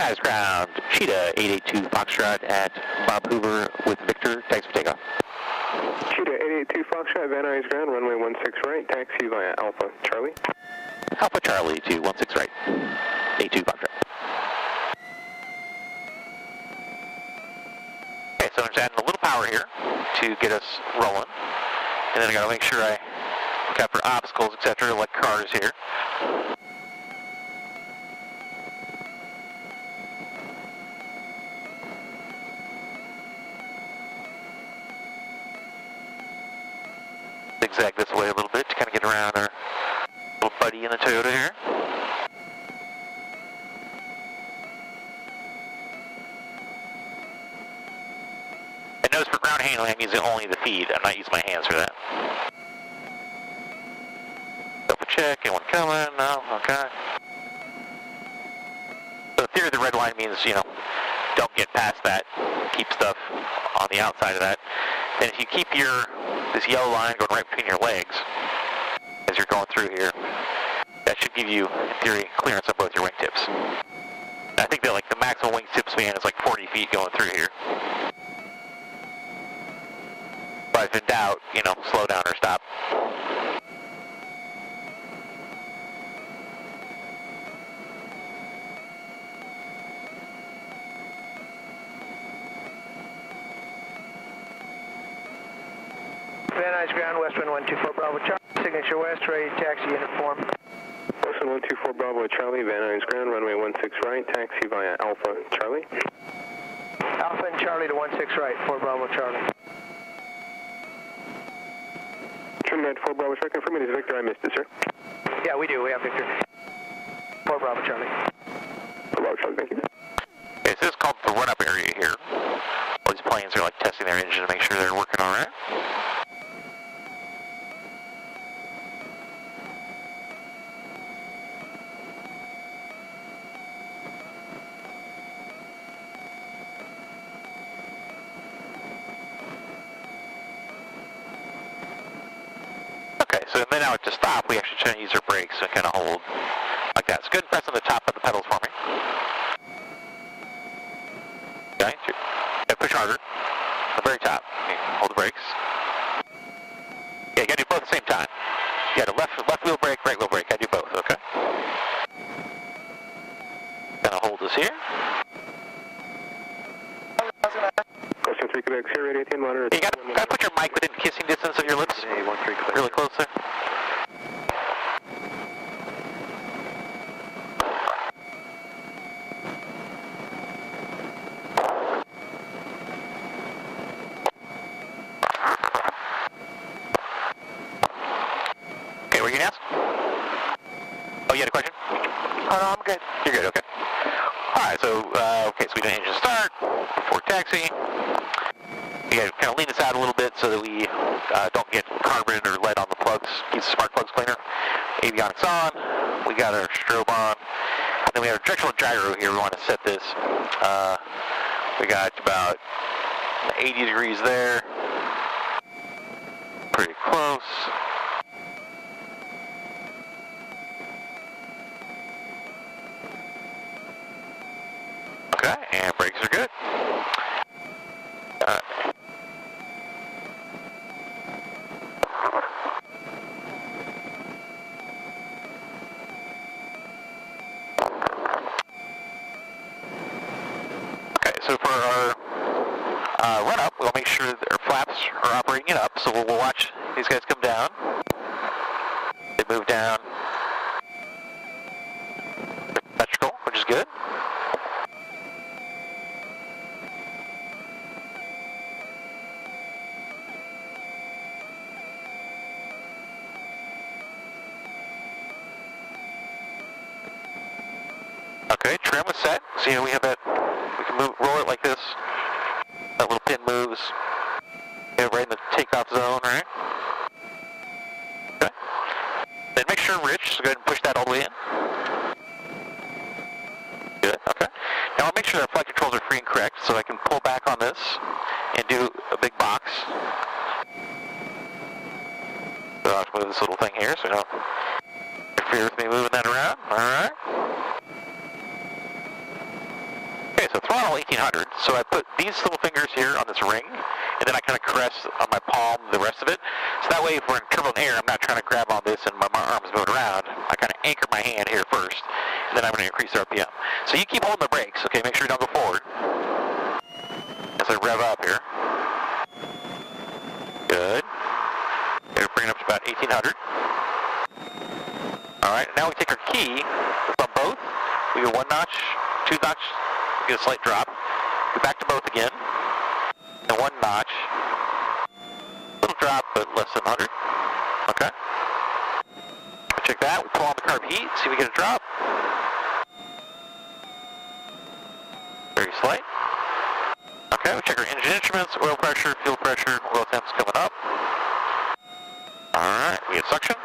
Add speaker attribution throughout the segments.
Speaker 1: Van Nuys ground, Cheetah 882 Foxtrot at Bob Hoover with Victor, taxi for takeoff.
Speaker 2: Cheetah 882 Foxtrot, Van Nuys ground, runway 16 right, taxi via Alpha Charlie.
Speaker 1: Alpha Charlie to 16 right, 82 Foxtrot. Okay, so I'm just adding a little power here to get us rolling. And then I gotta make sure I look out for obstacles, etc., like cars here. Zigzag this way a little bit to kind of get around our little buddy in the Toyota here. And notice for ground handling, I'm using only the feet. I'm not using my hands for that. Double check, anyone coming? No? Okay. So the theory of the red line means, you know, don't get past that. Keep stuff on the outside of that. And if you keep this yellow line going right between your legs as you're going through here, that should give you, in theory, clearance on both your wingtips. I think that like the maximum wingtip span is like 40 feet going through here. But if in doubt, you know, slow down or stop.
Speaker 3: Van Nuys ground, West Wind 124 Bravo Charlie, signature west, ready taxi uniform.
Speaker 2: West Wind 124 Bravo Charlie, Van Nuys ground, runway 16 right, taxi via Alpha Charlie.
Speaker 3: Alpha and Charlie to 16 right, 4 Bravo Charlie.
Speaker 2: Trinidad 4 Bravo Charlie, confirm it is Victor, I missed it, sir.
Speaker 3: Yeah, we do, we have Victor. 4 Bravo Charlie.
Speaker 2: 4 Bravo Charlie, thank you.
Speaker 1: Okay, so this is called the run-up area here. All these planes are like testing their engine to make sure they're working all right. So then now to stop, we actually try to use our brakes and kind of hold like that. So go ahead and press on the top of the pedals for me. Okay, push harder. The very top. Okay, hold the brakes. Yeah, you gotta do both at the same time. You gotta left wheel brake, right wheel brake. Gotta do both, okay? Gonna hold this here.
Speaker 2: Question 3 Quebec, Sierra 818 monitor.
Speaker 1: You gotta put your mic within kissing distance of your lips. Really close there. Okay, what are you gonna ask? Oh, you had a question? Oh, no, I'm good. You're good, okay. Alright, so, okay, so we did engine start before taxi. You gotta kind of lean this out a little bit so that we don't get carbon or lead on the plugs. Keep the spark plugs cleaner. Avionics on. We got our strobe on. And then we have our directional gyro here. We want to set this. We got about 80 degrees there. Pretty close. Okay, and brakes are good. So for our run-up, we'll make sure that our flaps are operating it up. So we'll watch these guys come down. They move down. Symmetrical, which is good. Okay, trim is set. See how we have that. We can roll it like this. That little pin moves. Yeah, right in the takeoff zone, right? Okay. Then make sure rich, so go ahead and push that all the way in. Good, okay. Now I'll make sure that flight controls are free and correct, so I can pull back on this and do a big box. So I'll move this little thing here, so don't interfere with me moving that around. Alright. final 1800, so I put these little fingers here on this ring, and then I kind of caress on my palm the rest of it. So that way, if we're in turbulent air, I'm not trying to grab on this and my arm's moving around. I kind of anchor my hand here first, and then I'm going to increase the RPM. So you keep holding the brakes, okay? Make sure you don't go forward. As I rev up here. Good. We're bringing it up to about 1800. All right, now we take our key from both. We go 1 notch, 2 notch, we get a slight drop. Go back to both again. And 1 notch. Little drop, but less than 100. Okay. Check that. We pull on the carb heat, see if we get a drop. Very slight. Okay, we check our engine instruments, oil pressure, fuel pressure, oil temps coming up. Alright, we get suction.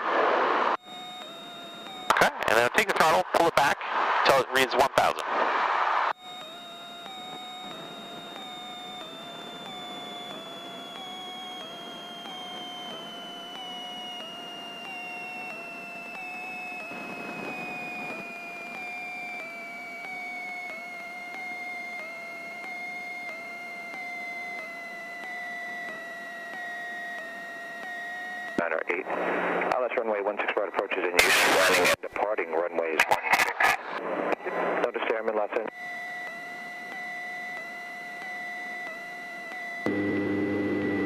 Speaker 1: Okay, and then take the throttle, pull it back until it reads 1,000.
Speaker 3: LS runway 16 right approaches in use. Landing and departing runways 16. Notice airman left in.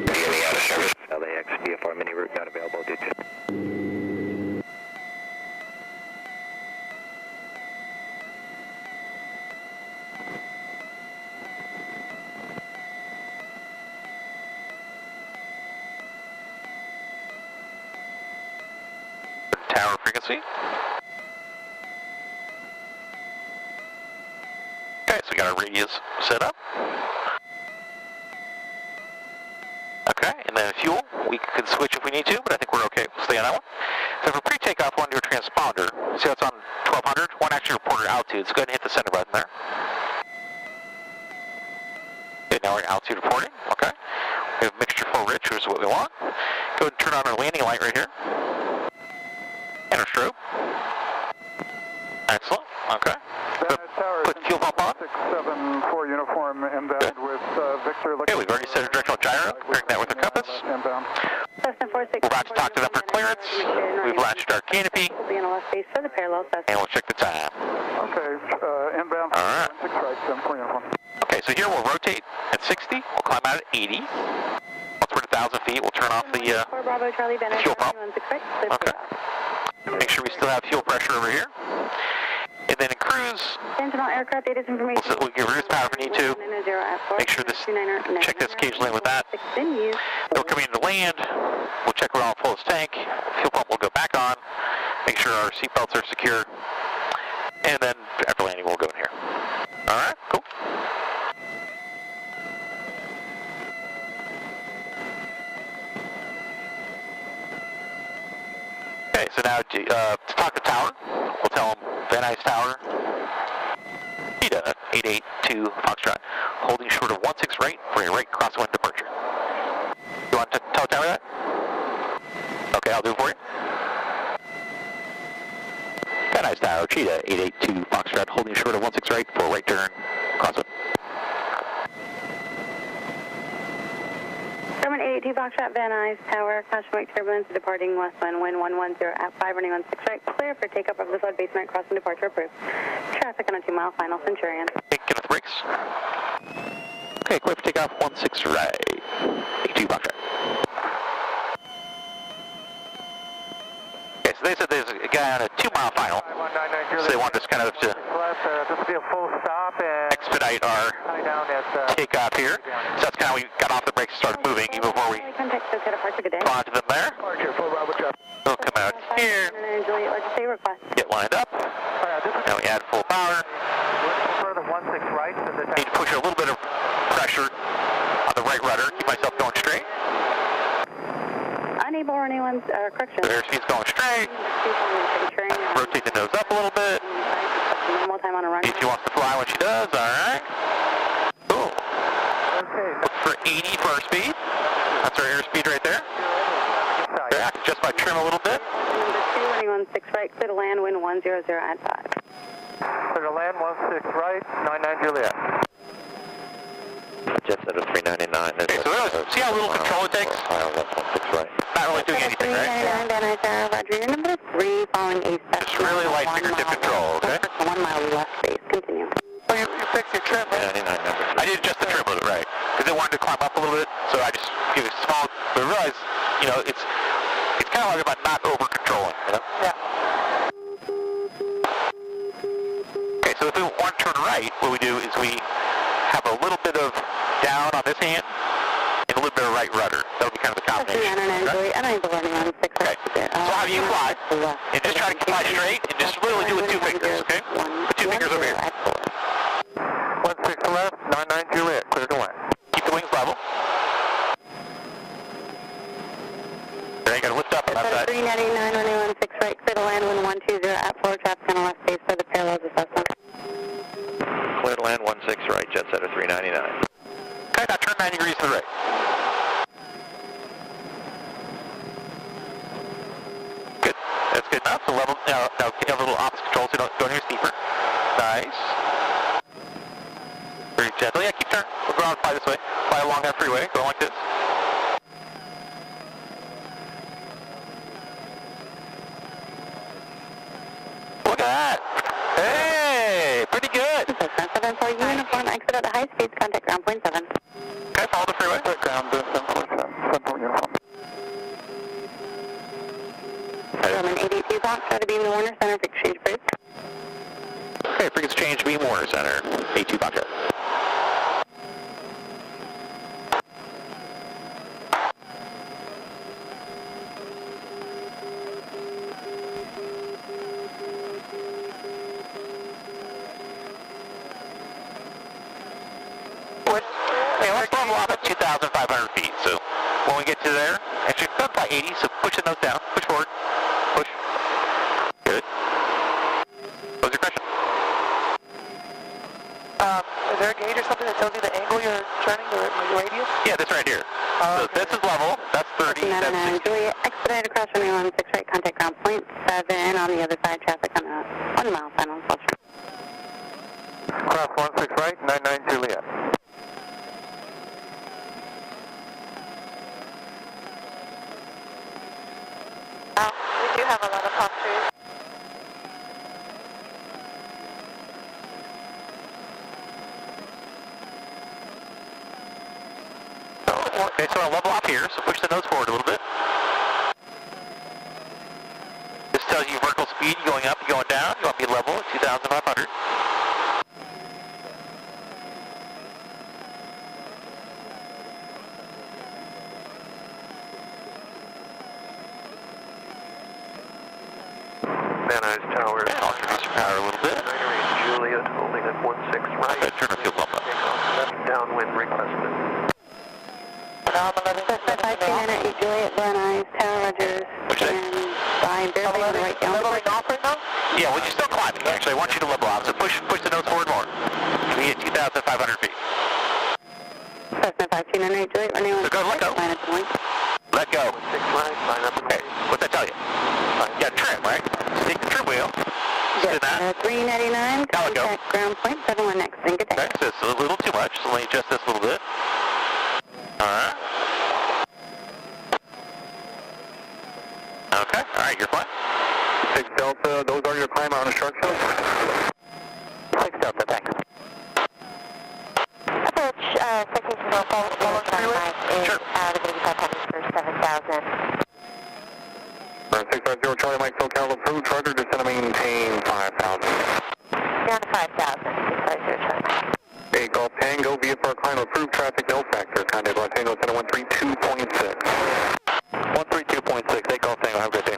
Speaker 3: Beginning out of service. LAX VFR mini route not available due to.
Speaker 1: Tower frequency. Okay, so we got our radius set up. Okay, and then fuel, we can switch if we need to, but I think we're okay. We'll stay on that one. So for pre-takeoff, we want to do a transponder. See how it's on 1200? One actually reported altitude, so go ahead and hit the center button there. Okay, now we're altitude reporting. Okay. We have mixture full rich, which is what we want. Go ahead and turn on our landing light right here. And our strobe. Excellent. Okay. Put fuel pump on.
Speaker 4: 674 uniform inbound with Victor.
Speaker 1: Okay, we've already set a directional gyro, comparing that with our compass.
Speaker 4: Inbound.
Speaker 1: We're about to talk to them for clearance. We've latched our canopy. And we'll check the time.
Speaker 4: Okay, inbound.
Speaker 1: All right.
Speaker 4: 6 right, 74 uniform.
Speaker 1: Okay, so here we'll rotate at 60. We'll climb out at 80. Once we're at 1,000 feet, we'll turn off the fuel pump. Okay. Make sure we still have fuel pressure over here. And then in cruise, we'll give reduce power if we need to. Make sure this, check this occasionally with that. Then we're coming into land. We'll check we're all full as tank. Fuel pump will go back on. Make sure our seatbelts are secure. And then after landing, we'll go in here. All right, cool. Okay, so now to talk to tower, we'll tell them Van Nuys Tower, Cheetah 882 Foxtrot, holding short of 16 right for a right crosswind departure. You want to tell tower that? Okay, I'll do it for you. Van Nuys Tower, Cheetah 882 Foxtrot, holding short of 16 right for a right turn crosswind.
Speaker 5: German 882 Foxtrot, Van Nuys Tower, caution turbulence, departing westwind, wind 110 at 5, running 16 right, clear for takeoff of the flood basement, crossing departure approved. Traffic on a 2-mile final, Centurion.
Speaker 1: Okay, get off the brakes. Okay, clear for takeoff, 16 right, 82 Foxtrot. Okay, so they said there's a guy on a 2-mile final, so they want us kind of to
Speaker 4: This will be a full stop and
Speaker 1: expedite our takeoff here. So that's kind of, we got off the brakes and started moving even before we gone to them there. We'll come out here, get lined up, now we add full power. Need to push a little bit of pressure on the right rudder, keep myself going straight.
Speaker 5: Unable or anyone's correction.
Speaker 1: The airspeed's going straight. Rotate the nose up a little bit.
Speaker 5: Normal time on a run.
Speaker 1: See if she wants to fly when she does, alright. Cool. Look for 80 for our speed. That's our airspeed right there. Yeah, just by trim a little bit.
Speaker 5: Number 2, running 16 right, clear to land, wind 100 at 5.
Speaker 4: Clear to land 16 right, 99 Juliet.
Speaker 3: Jet Center 399.
Speaker 1: Okay, so see how little control it takes?
Speaker 3: Left 16 right.
Speaker 1: Not really doing anything, right?
Speaker 5: 399 Van Nuys Tower, Roger. Your number 3 following a
Speaker 1: Just really light fingertip control, okay?
Speaker 5: 1 mile left base, continue.
Speaker 6: Oh, you fixed your trim, right?
Speaker 3: 399 number.
Speaker 1: I did adjust the trim a little bit, right? Because it wanted to climb up a little bit, so I just give it small, but realize, you know, it's kind of like about not over-controlling, you know?
Speaker 6: Yeah.
Speaker 1: Okay, so if we want to turn right, what we do is we have a little bit of down on this hand and a little bit of right rudder. That'll be kind of the combination.
Speaker 5: I don't even learning on 6
Speaker 1: Okay, so how do you fly? And just try to fly straight and just really do it with 2 fingers, okay? Put 2 fingers over here.
Speaker 2: 16 left, 99 Juliet, clear to land.
Speaker 1: Keep the wings level. There, you gotta lift up on that side.
Speaker 5: 399, runway 16 right, clear to land, 1120 at 4, traffic on the left base for the parallels assessment.
Speaker 3: Clear to land 16 right, Jet Center 399.
Speaker 1: Okay, now turn 90 degrees to the right. Good, that's good enough. So level, now you have a little opposite control so you don't go near steeper. Nice. Very gently, yeah, keep turning. We'll go around and fly this way. Fly along that freeway, going like this. Look at that! Hey, pretty good!
Speaker 5: 7 for uniform, exit at the high speeds, contact ground point 7.
Speaker 1: Okay, follow the freeway.
Speaker 2: Ground, 747, Central Uniform.
Speaker 5: Roman 82 Fox, try to beam the Warner Center for exchange brief.
Speaker 1: Okay, bring exchange beam Warner Center, A2 Foxtrot. Okay, let's level off at 2,500 feet. So when we get to there, actually it's about 80, so push the nose down, push forward, push. Good. What's your question?
Speaker 6: Is there a gauge or something that tells you the angle you're turning, the radius?
Speaker 1: Yeah, this right here. So this is level, that's 30, that's 60.
Speaker 5: Juliet, expedite across runway 16 right, contact ground point 7 on the other side, traffic on a 1 mile final approach.
Speaker 2: Cross 16 right, 99 Juliet.
Speaker 6: We do have a lot of palm trees.
Speaker 1: Okay, so I'll level off here, so push the nose forward a little bit. This tells you vertical speed, you going up, you going down. You want to be level at 2,500.
Speaker 2: Van Nuys Tower.
Speaker 1: Yeah, I'll increase your power a little bit.
Speaker 2: Juliet, holding at 16 right.
Speaker 1: Okay, turn the fuel pump up.
Speaker 2: Left downwind requested.
Speaker 5: Cessna 529 at Juliet, Van Nuys Tower, Rogers,
Speaker 1: What'd you say?
Speaker 5: and by barely on the right down.
Speaker 6: Leveling off right now?
Speaker 1: Yeah, well, you're still climbing, actually. I want you to level off, so push the nose forward more. We hit 2,500 feet.
Speaker 5: Cessna 529 at Juliet, runway
Speaker 1: So go, let go.
Speaker 5: minus 1.
Speaker 1: Let go.
Speaker 2: 16 right, line up and
Speaker 1: Okay, what's that tell you? You got trim, right? So take the trim wheel.
Speaker 5: Yes,
Speaker 1: Spin that.
Speaker 5: 399,
Speaker 1: Now let go.
Speaker 5: contact ground point 71 next, and good day.
Speaker 1: Okay, so it's a little too much, so let me adjust this a little bit. Alright. Okay, alright, you're fine.
Speaker 2: 6 Delta, those are your climb out instructions.
Speaker 5: 6 Delta, thanks. Approach, citation will follow runway is
Speaker 1: Sure.
Speaker 5: out of 8500 for 7,000.
Speaker 2: 650 Charlie Mike SoCal approved, charger descend and maintain 5,000.
Speaker 5: Down to 5,000, 650 Charlie.
Speaker 2: 8 Golf Tango, VFR climb approved, traffic no factor, contact Los Angeles Center 132.6.
Speaker 3: 132.6, 8 Golf Tango, have a good day.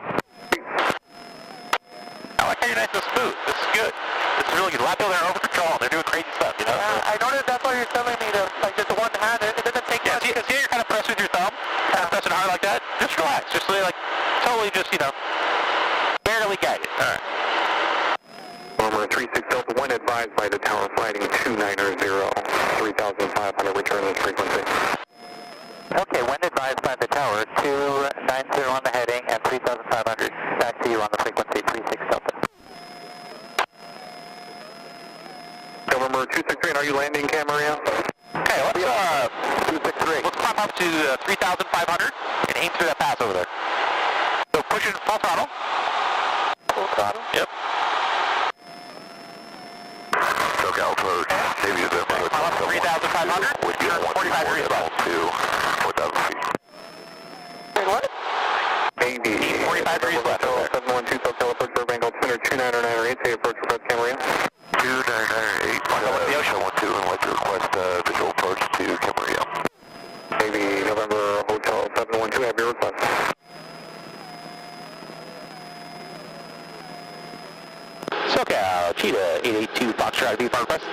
Speaker 1: I like how you're nice and smooth. This is good. This is really good. A lot of people are over control. They're doing crazy stuff, you know?
Speaker 6: I noticed that's why you're telling me to, like, just the one hand, it doesn't take
Speaker 1: Yeah,
Speaker 6: much.
Speaker 1: see, you're kind of pressing with your thumb, kind of pressing hard like that. Just relax. Just really, like, totally just, you know, barely guided. All right.
Speaker 2: Number 36 Delta 1 advised by the tower flighting 290, 3,500 return this frequency.
Speaker 3: Okay, when advised by the tower, 290 on the heading and 3,500. Back to you on the frequency 36 Delta.
Speaker 2: November 263, are you landing, Camarillo?
Speaker 1: Okay, let's Let's climb up to 3,500 and aim through that pass over there. So pushing full throttle.
Speaker 3: Full throttle?
Speaker 1: Yep.
Speaker 2: SoCal approach, Navy November.
Speaker 1: Climb up to 3,500.
Speaker 2: Would be
Speaker 1: Turn 45 degrees left.
Speaker 2: to 4,000 feet.
Speaker 3: Wait, what?
Speaker 2: Navy
Speaker 1: 45 degrees left over there.
Speaker 2: 712 SoCal approach, Burbank altimeter 29908, say approach request Camarillo. 29908,
Speaker 1: the ocean.
Speaker 2: 712 and like to request visual approach to Camarillo. Navy November Hotel 712, have your request.
Speaker 1: SoCal, Cheetah 882 Foxtrot, be part request.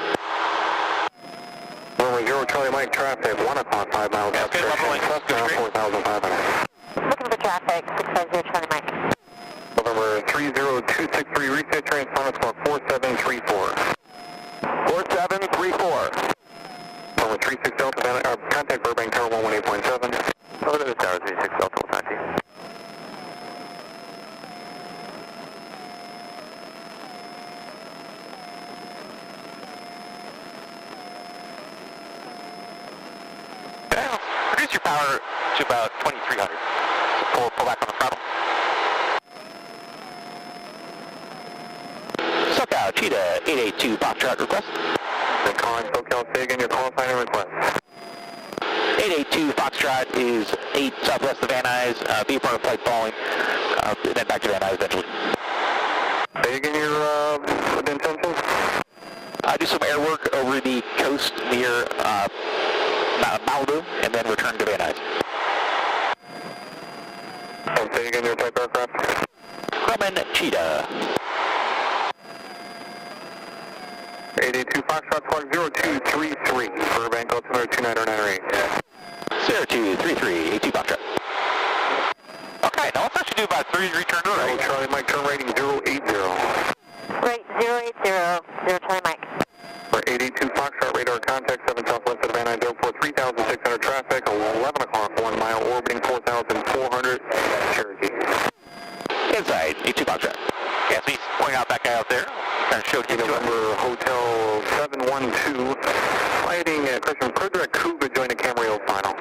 Speaker 2: November 0 Charlie Mike, traffic 1 o'clock, 5 miles.
Speaker 1: Yeah, okay, level length, go straight.
Speaker 2: 4,500.
Speaker 3: Looking for traffic, 650 Charlie Mike.
Speaker 2: November 30263, reset transponder squawk 4734. 4734. November 36 Delta, contact Burbank Tower 118.7. Over to the tower 36 Delta, we'll talk to you.
Speaker 1: Reduce your power to about 2,300. So pull back on the throttle. SoCal, Cheetah 882 Foxtrot request.
Speaker 2: Then calling SoCal, say again your call sign and request.
Speaker 1: 882 Foxtrot is 8 southwest of Van Nuys, be a part of flight following, then back to Van Nuys eventually.
Speaker 2: Say again your intentions.
Speaker 1: Do some air work over the coast near Malibu, and then return to Van Nuys.
Speaker 2: And say again your type aircraft.
Speaker 1: Grumman Cheetah.
Speaker 2: 882 Foxtrot squawk 0233, Burbank altimeter 29908.
Speaker 1: 0233, 82 Foxtrot. Okay, now let's actually do about 3 return to the right.
Speaker 2: Charlie Mike, turn rating 080.
Speaker 3: Right, 080, 0 Charlie Mike.
Speaker 2: For 882 Foxtrot, radar contact 7 southwest of Van Nuys Airport, 3,600 traffic, 11 o'clock, 1 mile, orbiting 4,400, Cherokee.
Speaker 1: Inside, 82 Foxtrot. Yeah, so he's pointing out that guy out there. Kind of showed you to him.
Speaker 2: November Hotel 712, flighting Christian Cruiser Cougar join the Camarillo final.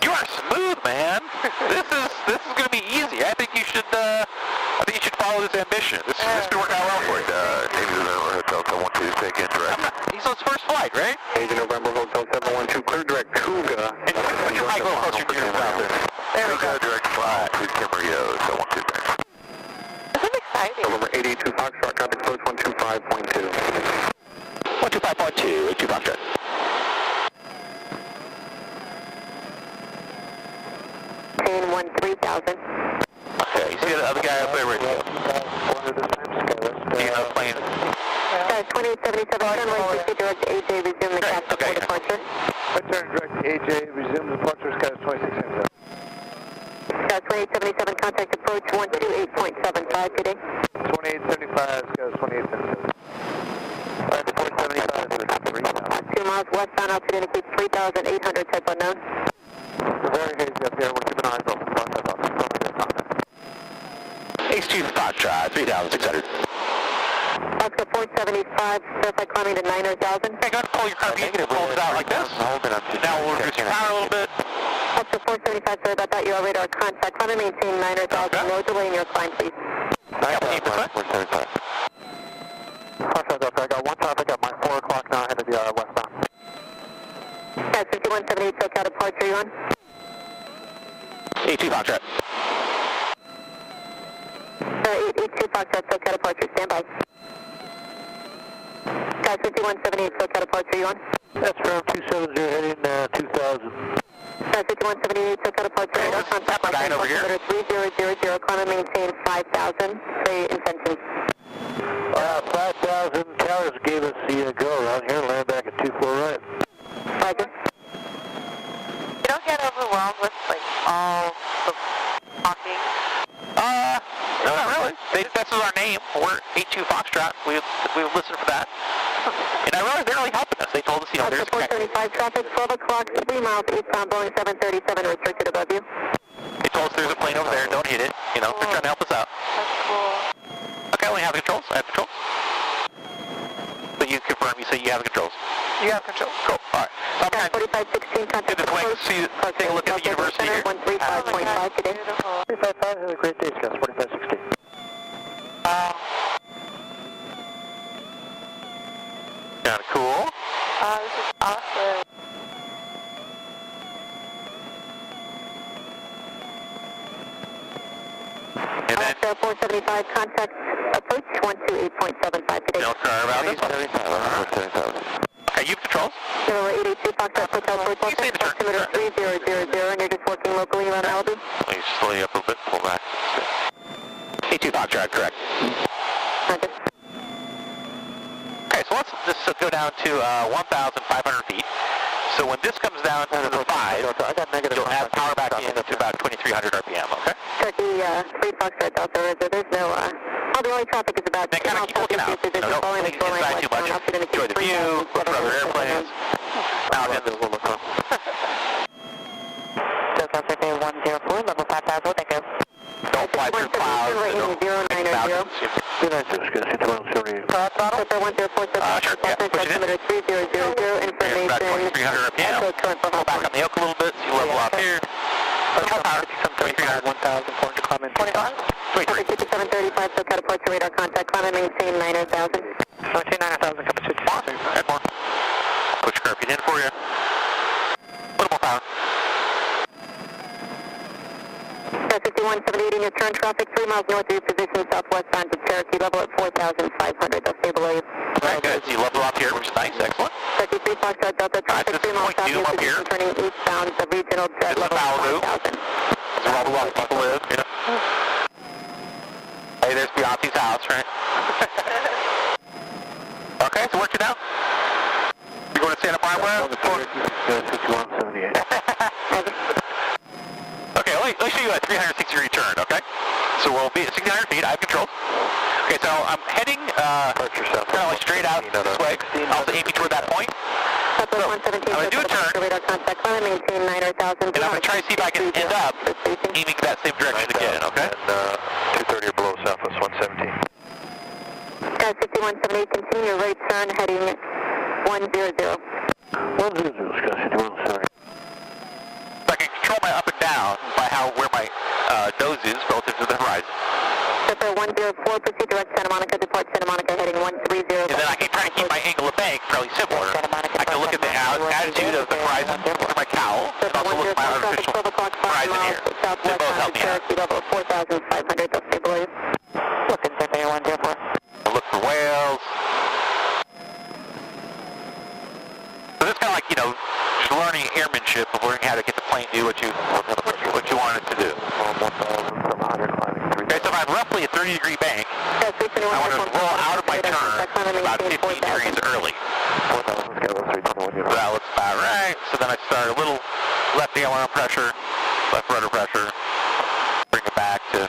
Speaker 1: You are smooth, man. This is going to be easy. I think you should follow this ambition. This could work out well for you.
Speaker 2: Navy November Hotel 712, take in direct.
Speaker 1: He's on his first flight, right?
Speaker 2: Navy November Hotel 712, clear direct Cougar.
Speaker 1: Put your mic a little closer to your mouth there.
Speaker 3: There we go.
Speaker 2: Direct flight to Camarillo 712 there.
Speaker 3: This is exciting.
Speaker 2: November 882 Foxtrot, contact approach 125.2.
Speaker 1: 125.2, 82 Foxtrot.
Speaker 3: Chain 13,000.
Speaker 1: Okay, you see the other guy up there ready to go. You know, plane.
Speaker 3: 2877, runway 60 direct to AJ, resume the captain for departure.
Speaker 7: Return direct to AJ, resume the departure, Sky 2677.
Speaker 3: Sky 2877, contact approach 128.75 today.
Speaker 7: 2875, Sky 2877. Alright, 475,
Speaker 3: 2 miles westbound, altitude indicates 3,800, type unknown.
Speaker 7: Very hazy up here, we're keeping eyes open.
Speaker 1: H2 Foxtrot, 3,600.
Speaker 3: Oscar 475, certified climbing to 9,000.
Speaker 1: Okay, go ahead and pull your car negative, pull it out like this. Now we'll reduce your power a little bit.
Speaker 3: Oscar 475, sorry about that, you are radar contact. Climb and maintain 9,000, no delay in your climb, please.
Speaker 1: 19%.
Speaker 2: 475. Foxtrot Delta, I got one traffic at my 4 o'clock now, headed westbound.
Speaker 3: Sky 5178, SoCal departure, you on?
Speaker 1: H2 Foxtrot.
Speaker 3: 882 Foxtrot, SoCal departure, stand by. Sky 5178, SoCal departure, you on?
Speaker 7: That's from 270 heading 2000.
Speaker 3: Sky 5178, SoCal departure, radar contact.
Speaker 1: Guy over here.
Speaker 3: 3000, climb and maintain 5,000, say intentions.
Speaker 7: 5,000, Towers gave us the go around here, land back at 24 right.
Speaker 3: Roger.
Speaker 6: You don't get overwhelmed with like all the talking.
Speaker 1: No, not really. This is our name. We're 82 Foxtrot. We listen for that. And I realize they're really helping us. They told us, you know, there's...
Speaker 3: 475 traffic, 12 o'clock, 3 miles eastbound, Boeing 737, restricted above you.
Speaker 1: They told us there's a plane over there. Don't hit it. You know, they're trying to help us out.
Speaker 6: That's cool.
Speaker 1: Okay, we have the controls. I have controls. So you confirm, you say you have the controls.
Speaker 6: You have control.
Speaker 1: Cool. All right. sometimes
Speaker 5: 4516, contact
Speaker 1: do this way, see, take a look at the university here.
Speaker 5: 135.5 today.
Speaker 7: 355, have a great day, Scouts, 4516.
Speaker 1: Kind of cool.
Speaker 6: This is awesome.
Speaker 1: And then,
Speaker 5: Also 475, contact approach 128.75 today.
Speaker 1: don't care about this one. Okay, you have controls.
Speaker 5: Number 882, Foxtrot Hotel, approach
Speaker 1: You say the turn.
Speaker 5: altimeter 3000, and you're just working locally around Malibu?
Speaker 1: Let me slow you up a little bit, pull back. 82 Foxtrot, correct.
Speaker 5: Roger.
Speaker 1: Okay, so let's just go down to 1,500 feet. So when this comes down to the 5, you'll add power back in to about 2,300 RPM, okay?
Speaker 5: Turkey 3 Foxtrot Delta Roger, there's no, well, the only traffic is about
Speaker 1: Then kind of keep looking out. Don't think inside too much. Enjoy the view, look for other airplanes. Now then, we'll look up.
Speaker 3: Delta Bay 104, level 5000, thank you.
Speaker 1: Don't fly through clouds. Don't make mountains.
Speaker 5: Delta 104,
Speaker 1: Sure, yeah, push it in.
Speaker 5: altimeter 3000,
Speaker 1: Here's about
Speaker 5: information.
Speaker 1: 2,300 RPM. Pull back on the yoke a little bit, so you level off here. More power. 2,300.
Speaker 7: 1,400, climb in
Speaker 1: 25. 23.
Speaker 5: 5735, so catapult to radar contact, climb and maintain 90,000.
Speaker 7: 9,000, come to
Speaker 1: Add more. Push carpet in for you. A little more power.
Speaker 5: 5178 in your turn traffic, 3 miles north of your position, southwestbound to Cherokee, level at 4,500, they'll stay below you.
Speaker 1: Alright, good. So you level off here, which is nice, excellent.
Speaker 5: 33 Foxtrot Delta traffic,
Speaker 1: Alright, so
Speaker 5: 3 miles
Speaker 1: this
Speaker 5: south
Speaker 1: is
Speaker 5: of your
Speaker 1: point Doom up
Speaker 5: position,
Speaker 1: here.
Speaker 5: turning eastbound, the regional jet
Speaker 1: This is
Speaker 5: level
Speaker 1: Malibu.
Speaker 5: 5,000.
Speaker 1: This is where all the wealthy people live, you know. Hey, there's Beyonce's house, right? Okay, so where'd you now? You going to Santa Barbara?
Speaker 7: 5178.
Speaker 1: Okay, let me show you a 360-degree turn, okay? So we'll be at 1,600 feet, I have control. Okay, so I'm heading kind of like straight out this way. Also aiming toward that point.
Speaker 5: I'm going
Speaker 1: to do a turn.
Speaker 5: Radar contact, climb and maintain 90,000.
Speaker 1: And I'm going to try to see if I can end up aiming that same direction again, okay?
Speaker 7: And 230 or below, southwest 117.
Speaker 5: Guys, 5178, continue your right turn, heading 100.
Speaker 7: 100, Scott, 5170.
Speaker 1: So I can control my up and down by where my nose is relative to the horizon.
Speaker 5: Delta 104, proceed direct Santa Monica, depart Santa Monica, heading 130.
Speaker 1: And then I can try to keep my angle of bank fairly similar. I can look at the attitude of the horizon through my cowl, and also look at my artificial horizon here. They both help me out.
Speaker 5: Level 4,500, they'll stay below you.
Speaker 3: Looking for Bay 104.
Speaker 1: I look for whales. So this is kind of like, you know, just learning airmanship of learning how to get the plane to do what you want it to do. Okay, so if I'm roughly a 30-degree bank, I want to roll out of my turn about 15 degrees early. So that looks about right. So then I start a little left aileron pressure, left rudder pressure, bring it back to...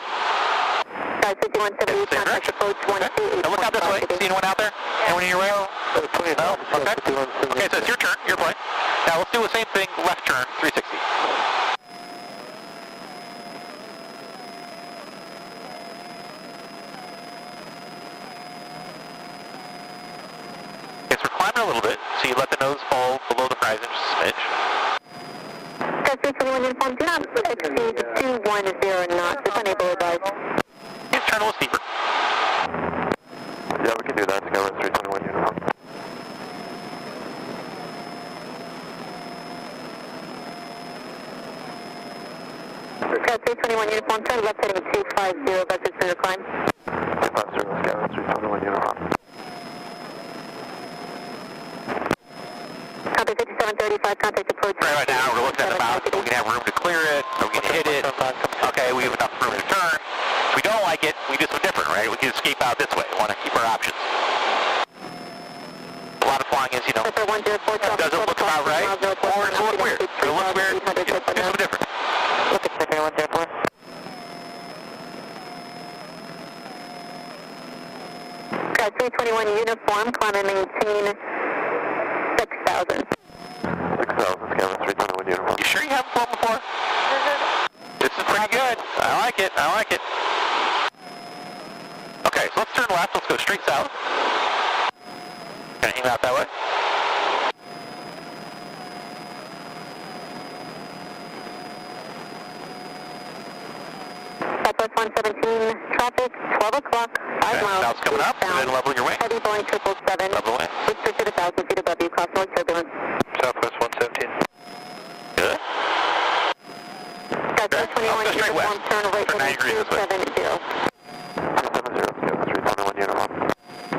Speaker 5: Guys, 5178, contact approach 128.
Speaker 1: Now look out this way. See anyone out there? Anyone in your way? No? Okay. Okay, so it's your turn, your plane. Now let's do the same thing, left turn, 360. Okay, so we're climbing a little bit, so you let the nose fall below the horizon just a smidge.
Speaker 5: Guys, 321 uniform, do not exceed 210 knots, if unable to advise.
Speaker 1: Just turn a little steeper.
Speaker 7: Yeah, we can do that. Skyline 321 uniform.
Speaker 5: Guys, 321 uniform, turn left heading 250, vectors for your climb.
Speaker 7: 250, Skyline 321 uniform.
Speaker 5: Copy 5735, contact approach.
Speaker 1: Right now, we're looking at the mouth. Are we going to have room to clear it? Are we going to hit it? Okay, we have enough room to turn. If we don't like it, we do something different, right? We can escape out this way. We want to keep our options. A lot of flying is, you know, doesn't look about right, or it's look weird. If it looks weird, do something different.
Speaker 3: Looking for Bay 104.
Speaker 5: Guys, 321 uniform, climb and maintain 6,000.
Speaker 7: 6,000, Skyline 321 uniform.
Speaker 1: You sure you haven't flown before? This is pretty good. I like it. I like it. Okay, so let's turn left. Let's go straight south. Gonna aim out that way.
Speaker 5: 117, traffic, 12 o'clock, 5 miles.
Speaker 1: Now it's coming up, and then level your way.
Speaker 5: Heavy Boeing 777.
Speaker 1: Level away.
Speaker 5: Restricted 1,000 feet above you, cross north turbulence.
Speaker 7: Southwest 117.
Speaker 1: Good.
Speaker 5: Southwest 21,
Speaker 1: straight
Speaker 5: uniform,
Speaker 1: west.
Speaker 5: turn right
Speaker 1: Turn 90
Speaker 5: heading
Speaker 1: degrees this way.
Speaker 5: 270.
Speaker 7: 270, 321 uniform.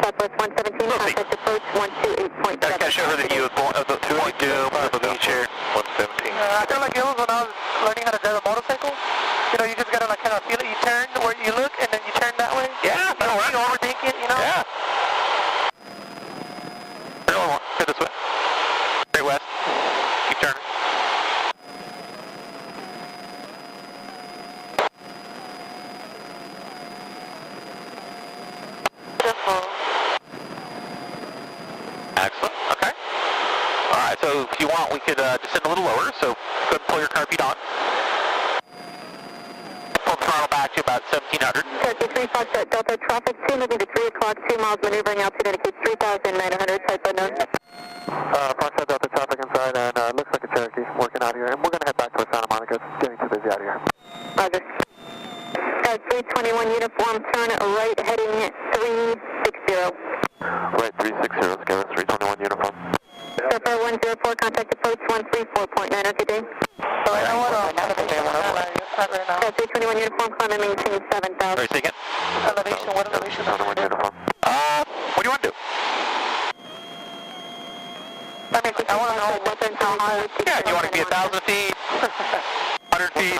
Speaker 5: Southwest 117, contact approach 128.7.
Speaker 1: Gotta show her that you the point doom of the beach here.
Speaker 7: 117.
Speaker 8: I feel like it was when I was learning how to drive a motorcycle. You know, you just gotta like kind of feel it. You turn where you look, and then you turn that way.
Speaker 1: Yeah,
Speaker 8: You don't overthink it, you know?
Speaker 1: Yeah. Go this way. Straight west. Keep turning.
Speaker 6: Beautiful.
Speaker 1: Excellent. Okay. All right. So if you want, we could descend a little lower. So go ahead and pull your car feet on. Pull the throttle back to about 1700.
Speaker 5: 33 Foxtrot Delta, traffic 2 moving to 3 o'clock, 2 miles, maneuvering altitude indicates 3,900, type unknown.
Speaker 7: Foxtrot Delta traffic inside, and looks like a Cherokee working out here. And we're going to head back to Santa Monica. It's getting too busy out here.
Speaker 5: Roger. 321 uniform, turn right heading 360.
Speaker 7: Right, 360, let's give us 321 uniform.
Speaker 5: Surfer 104, contact approach 134.9, okay, Dave?
Speaker 8: So I don't want to. Not right now.
Speaker 5: 321 uniform, climb and maintain 7,000.
Speaker 1: Sorry, say again.
Speaker 8: Elevation, what elevation?
Speaker 7: 321 uniform.
Speaker 1: What do you want to do?
Speaker 8: I want to know how high.
Speaker 1: Yeah, do you want to be 1,000 feet? 100 feet?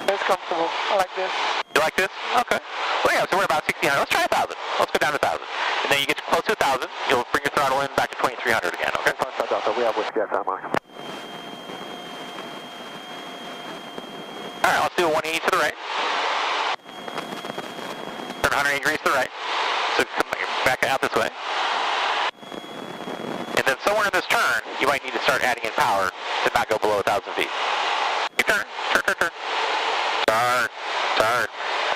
Speaker 8: It's comfortable. I like this.
Speaker 1: You like this? Okay. Well, yeah, so we're about 1,600. Let's try 1,000. Let's go down to 1,000. And then you get close to 1,000, you'll bring your throttle in back to 2,300 again, okay?
Speaker 7: Foxtrot Delta, we have whiskey at Santa Monica.
Speaker 1: All right, let's do a 180 to the right. Turn 180 degrees to the right. So come back out this way. And then somewhere in this turn, you might need to start adding in power to not go below 1,000 feet. You turn. Turn.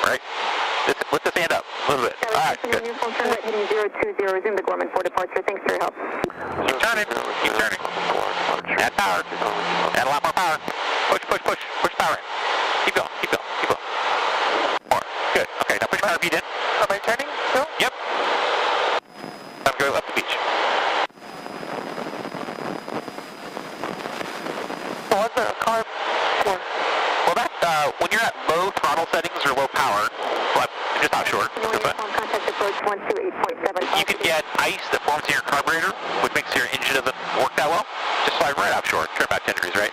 Speaker 1: Right. Lift this hand up a little bit. All right, good.
Speaker 5: Uniform, turn right heading 020, resume the Gorman for departure. Thanks for your help.
Speaker 1: Keep turning. Add power. Add a lot more power. Push power in. Keep going. More. Good. Okay, now push power feet in.
Speaker 8: Am I turning still?
Speaker 1: Yep. Time to go up the beach.
Speaker 8: So what's the car for?
Speaker 1: Well, that's when you're at low throttle settings or low power, well, just offshore,
Speaker 5: Contact approach 128.7.
Speaker 1: you can get ice that forms in your carburetor, which makes your engine doesn't work that well. Just fly right offshore, turn about 10 degrees, right?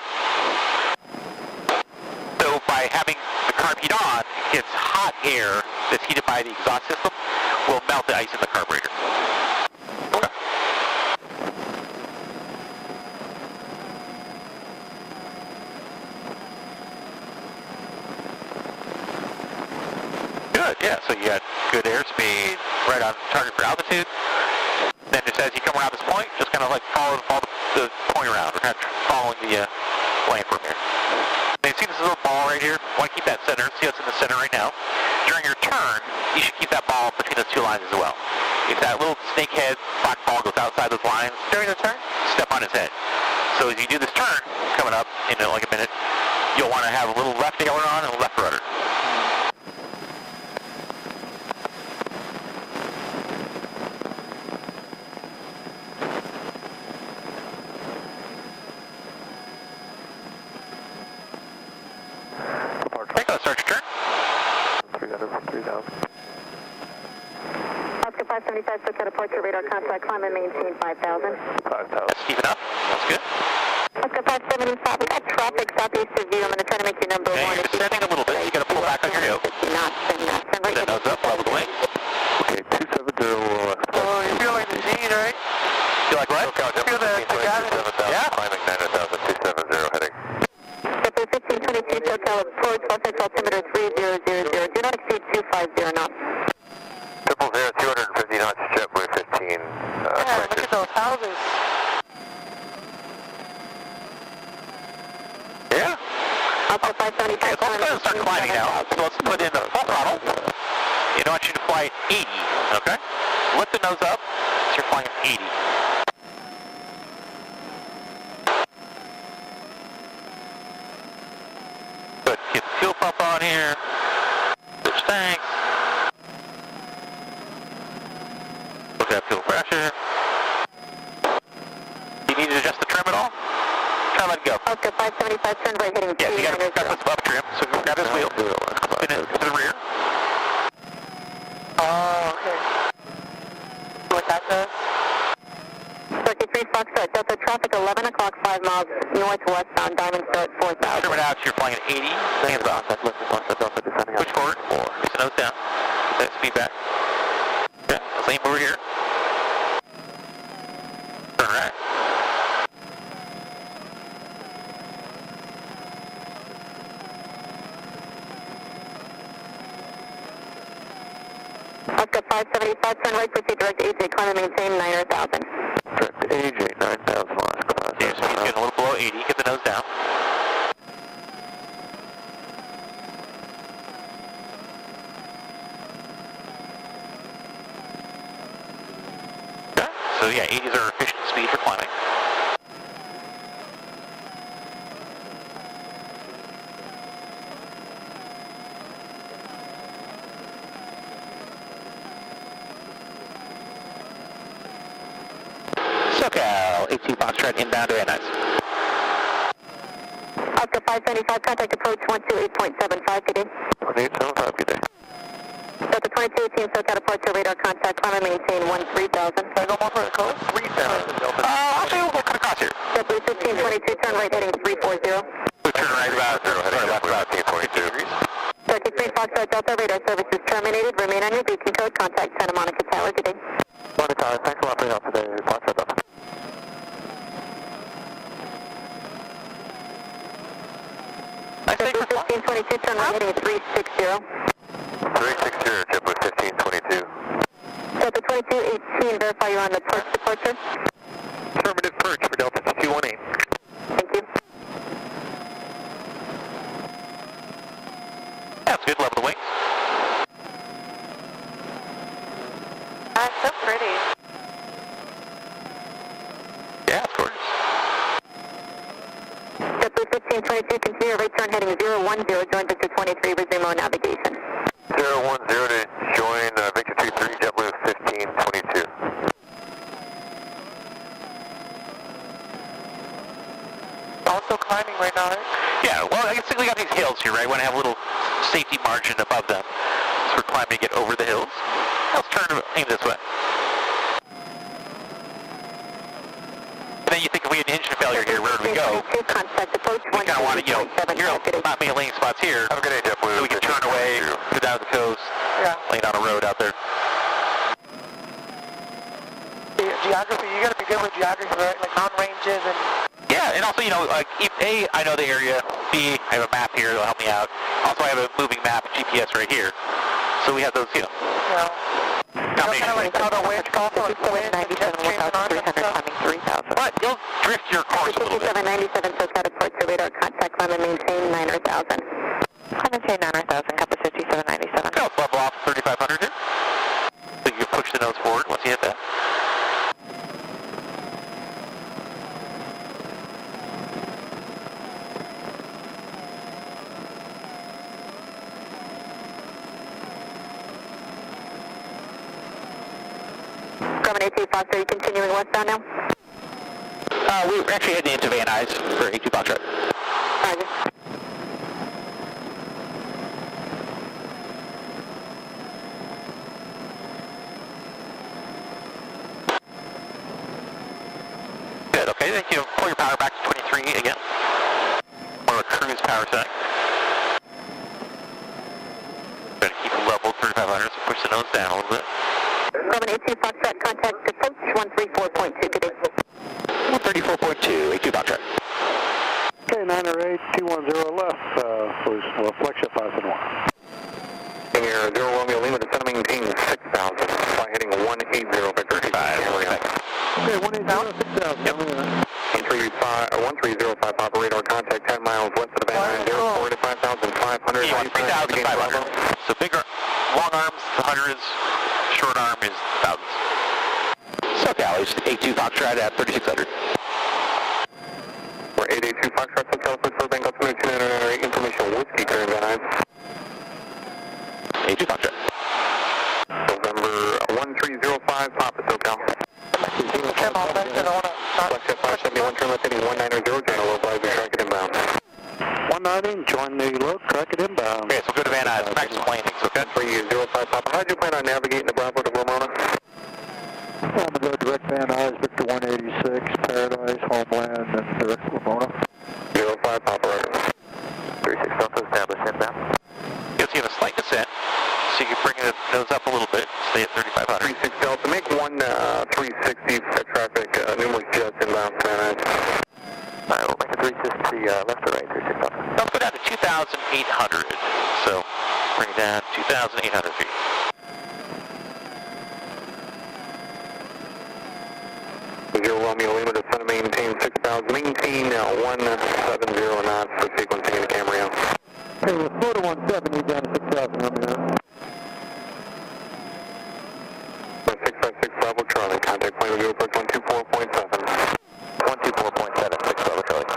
Speaker 1: So by having the carb heat on, it gets hot air that's heated by the exhaust system will melt the ice in the carburetor. Okay. Good, yeah, so you got good airspeed, right on target for altitude. Then just as you come around this point, just kind of like follow the point around. We're kind of following the landform here. Now you see this little ball right here? Want to keep that center. See what's in the center right now. During your turn, you should keep that ball between those two lines as well. If that little snakehead black ball goes outside those lines during the turn, step on his head. So as you do this turn, coming up in like a minute, you'll want to have a little left aileron and a left rudder. Start your turn.
Speaker 7: 3,000.
Speaker 5: Oscar 575, SoCal departure, radar contact, climb and maintain 5,000.
Speaker 7: 5,000.
Speaker 1: That's steep enough. That's good.
Speaker 5: Oscar 575, we got traffic southeast of you. I'm going to try to make you number
Speaker 1: Okay,
Speaker 5: one.
Speaker 1: you're descending a little bit. You got to pull back on your yoke.
Speaker 5: Not right
Speaker 1: Then nose up, level the wing.
Speaker 7: Okay, 270.
Speaker 8: Oh, you feel like the G, right?
Speaker 1: Feel like what?
Speaker 8: Feel the gravity.
Speaker 1: Yeah.
Speaker 7: Climbing 9,270 heading.
Speaker 5: 1522 SoCal approach, West altimeter 3000. Do not exceed 250 knots.
Speaker 7: 000, 250 knots, JetBlue 15.
Speaker 8: Yeah, look at those houses.
Speaker 1: Yeah.
Speaker 5: Oscar 575.
Speaker 1: Okay, so let's go and start climbing now. So let's put in the full throttle. And I want you to fly 80, okay? Lift the nose up, so you're flying 80. Good, get the fuel pump on here. grab fuel pressure. You need to adjust the trim at all? Try to let it go.
Speaker 5: Oscar 575, turn right heading 290.
Speaker 1: Yeah, so you got to grab this up trim, so grab this wheel, spin it to the rear.
Speaker 8: Oh, okay. What that does?
Speaker 5: Circuit 3 Foxtrot, Delta traffic 11 o'clock, 5 miles northwestbound, Diamond Start 4000.
Speaker 1: Trim it out, you're flying at 80, hands off. Push forward, push the nose down, set speed back. Yeah, same over here. Turn right.
Speaker 5: Oscar 575, turn right, proceed direct AJ, climb and maintain 9,000.
Speaker 7: Direct AJ, 9,000 miles.
Speaker 1: Yeah, speed's getting a little below 80, get the nose down. Okay, so yeah, 80s are efficient speed for climbing. SoCal, 82 Foxtrot inbound to Van Nuys.
Speaker 5: Oscar 575, contact approach 128.75, good day.
Speaker 7: 128.75, good day.
Speaker 5: Delta 2218, SoCal departure, radar contact, climb and maintain 13,000.
Speaker 8: Can I go more for the code?
Speaker 1: 3,000 Delta. Actually, we'll cut across here.
Speaker 5: Delta 1522, turn right heading 340.
Speaker 1: We'll turn right about, heading left about 1522 degrees.
Speaker 5: Circuit 3 Foxtrot, Delta radar service is terminated. Remain on your beacon code. Contact Santa Monica Tower, good day.
Speaker 7: Monica Tower, thanks a lot for your help today. Foxtrot Delta.
Speaker 5: JetBlue 1522, turn right heading 360.
Speaker 7: 360, JetBlue 1522.
Speaker 5: Delta 2218, verify you're on the perch departure.
Speaker 7: Affirmative perch for Delta 218.
Speaker 5: Thank you.
Speaker 1: That's good, level the wings.
Speaker 6: That's so pretty.
Speaker 1: Yeah, it's gorgeous.
Speaker 5: JetBlue 1522, continue right turn heading 010, join Victor 23, resume on navigation.
Speaker 7: 010 to join Victor 23, JetBlue 1522.
Speaker 8: Also climbing right now, right?
Speaker 1: Yeah, well, I guess we got these hills here, right? We want to have a little safety margin above them. So we're climbing to get over the hills. Let's turn and aim this way. And then you think if we had an engine failure here, where would we go?
Speaker 5: Contact approach
Speaker 1: We kind of want to, you know, here are not many landing spots here.
Speaker 7: Have a good day, JetBlue.
Speaker 1: So we can turn away, go down the coast,
Speaker 8: Yeah.
Speaker 1: lay down a road out there.
Speaker 8: Geography, you gotta be good with geography, right? Like mountain ranges and...
Speaker 1: Yeah, and also, you know, like, if A, I know the area, B, I have a map here that'll help me out. Also, I have a moving map, GPS right here. So we have those, you know,
Speaker 8: kind of like how the winds also like wind and jet streams and all that stuff.
Speaker 5: 3,000.
Speaker 1: but you'll drift your course a little bit.
Speaker 5: 5797, SoCal departure, radar contact, climb and maintain 9,000. Climb and maintain 9,000, copy 5797.
Speaker 1: Go level off 3,500 here. So you can push the nose forward once you hit that.
Speaker 5: Grumman 82 Fox, are you continuing westbound now?
Speaker 1: We're actually heading into Van Nuys for 82 Foxtrot.
Speaker 5: Roger.
Speaker 1: Good, okay, then you pull your power back to 23 again. Or a cruise power setting. Try to keep it level 3,500, so push the nose down a little bit.
Speaker 5: Grumman 82 Foxtrot, contact approach 134.2, good day.
Speaker 1: 134.2, 82 Foxtrot.
Speaker 4: Okay, 908, 210 left, we'll flex you 5-1.
Speaker 2: Here, 0 Romeo Lima, descend and maintain 6,000. Fly heading 180, Victor 5.
Speaker 4: Okay, 180, 6,000.
Speaker 1: Yep.
Speaker 2: 1305, Papa radar contact 10 miles west of the Van Nuys, 04 to 5,500.
Speaker 1: You want 3,500. So bigger, long arms, the hundreds, short arm is thousands. SoCal is 82 Foxtrot at 3,600.
Speaker 2: We're 882 Foxtrot, SoCal, for Bank Ultimate 298, information whiskey, current Van Nuys.
Speaker 1: 82 Foxtrot.
Speaker 2: November 1305, Papa SoCal.
Speaker 7: direct Van Nuys, Victor 186, Paradise, Homeland, and direct Ramona.
Speaker 2: 05 Papa Roger.
Speaker 3: 36 Delta established inbound.
Speaker 1: You'll see a slight descent, so you can bring the nose up a little bit, stay at 3,500.
Speaker 2: 36 Delta, make one 360 for traffic, numerous jets inbound Van Nuys.
Speaker 3: Alright, we'll make a 360 left or right, 36 Delta.
Speaker 1: Let's go down to 2,800. So bring down 2,800 feet.
Speaker 2: Zero Romeo Lima, descend to maintain 6,000, maintain 170 knots for sequencing in the Camarillo.
Speaker 7: Hey, we're 4 to 17, down to 6,000, let me know.
Speaker 2: 656 Bravo Charlie, contact point with approach 124.7.
Speaker 3: 124.7, 6 Bravo Charlie.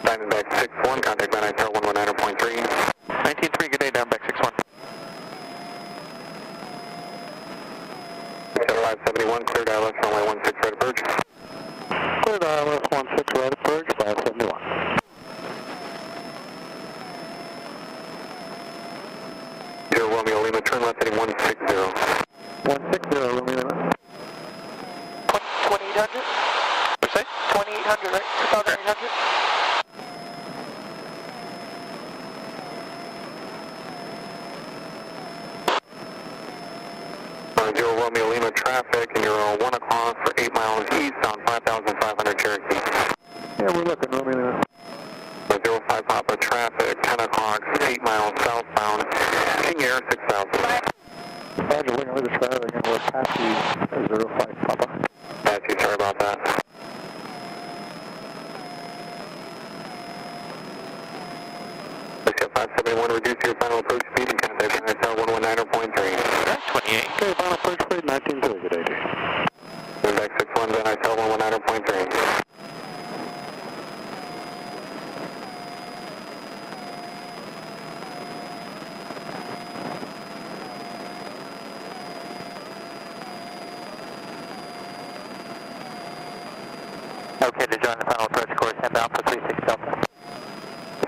Speaker 2: Diamondback 61, contact Van Nuys Tower 119.3.
Speaker 3: 19.3, good day, Diamondback 61.
Speaker 2: 571, clear ILS runway 16 right approach.
Speaker 4: Cleared ILS 16 right approach, 571.
Speaker 2: Zero Romeo Lima, turn left heading 160.
Speaker 7: 160, Romeo Lima.
Speaker 8: 2,800?
Speaker 1: What'd you say?
Speaker 8: 2,800, right? 2,800?
Speaker 2: Zero Romeo Lima traffic, and you're 1 o'clock for 8 miles east on 5,500 Cherokee.
Speaker 7: Yeah, we're looking, Romeo Lima.
Speaker 2: 05 Papa traffic, 10 o'clock, 8 miles southbound, King Air 6,000.
Speaker 7: Roger, looking at the traffic, and we're Apache 05 Papa.
Speaker 2: Apache, sorry about that. Let's get 571, reduce your final approach speed and contact Van Nuys Tower 119.3.
Speaker 1: 28.
Speaker 4: Okay, final approach speed 19.3, good day.
Speaker 2: Diamondback 61, Van Nuys Tower 119.3.
Speaker 3: Okay, to join the final approach course, inbound for 36 Delta.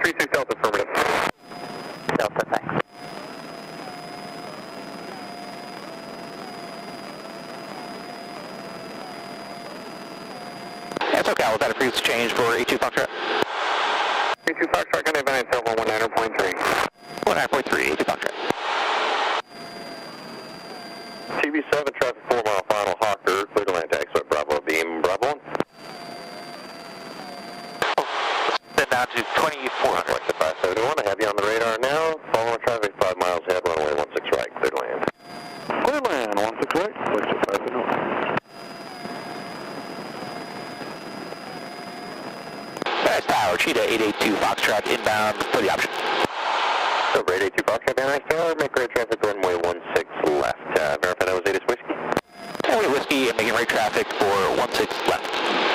Speaker 2: 36 Delta, affirmative.
Speaker 3: Delta, thanks.
Speaker 1: That's okay, I'll let that freeze change for E2 Foxtrot.
Speaker 2: 32 Foxtrot, contact Van Nuys Tower 119.3.
Speaker 1: 19.3, E2 Foxtrot.
Speaker 2: TV7, traffic 4 mile final, Hawker, clear to land taxi at Bravo Beam, Bravo 1.
Speaker 1: Then down to 2,400.
Speaker 2: Like the 571, I have you on the radar now. Following traffic 5 miles ahead, runway 16 right, clear to land.
Speaker 4: Clear land 16 right, switch to 571.
Speaker 1: That's Tower, Cheetah 882 Foxtrot inbound for the option.
Speaker 2: So, Brady 82 Foxtrot, Van Nuys Tower, make right traffic runway 16 left. Verify that was 8 Whiskey.
Speaker 1: Elliott Whiskey and making right traffic for 16 left.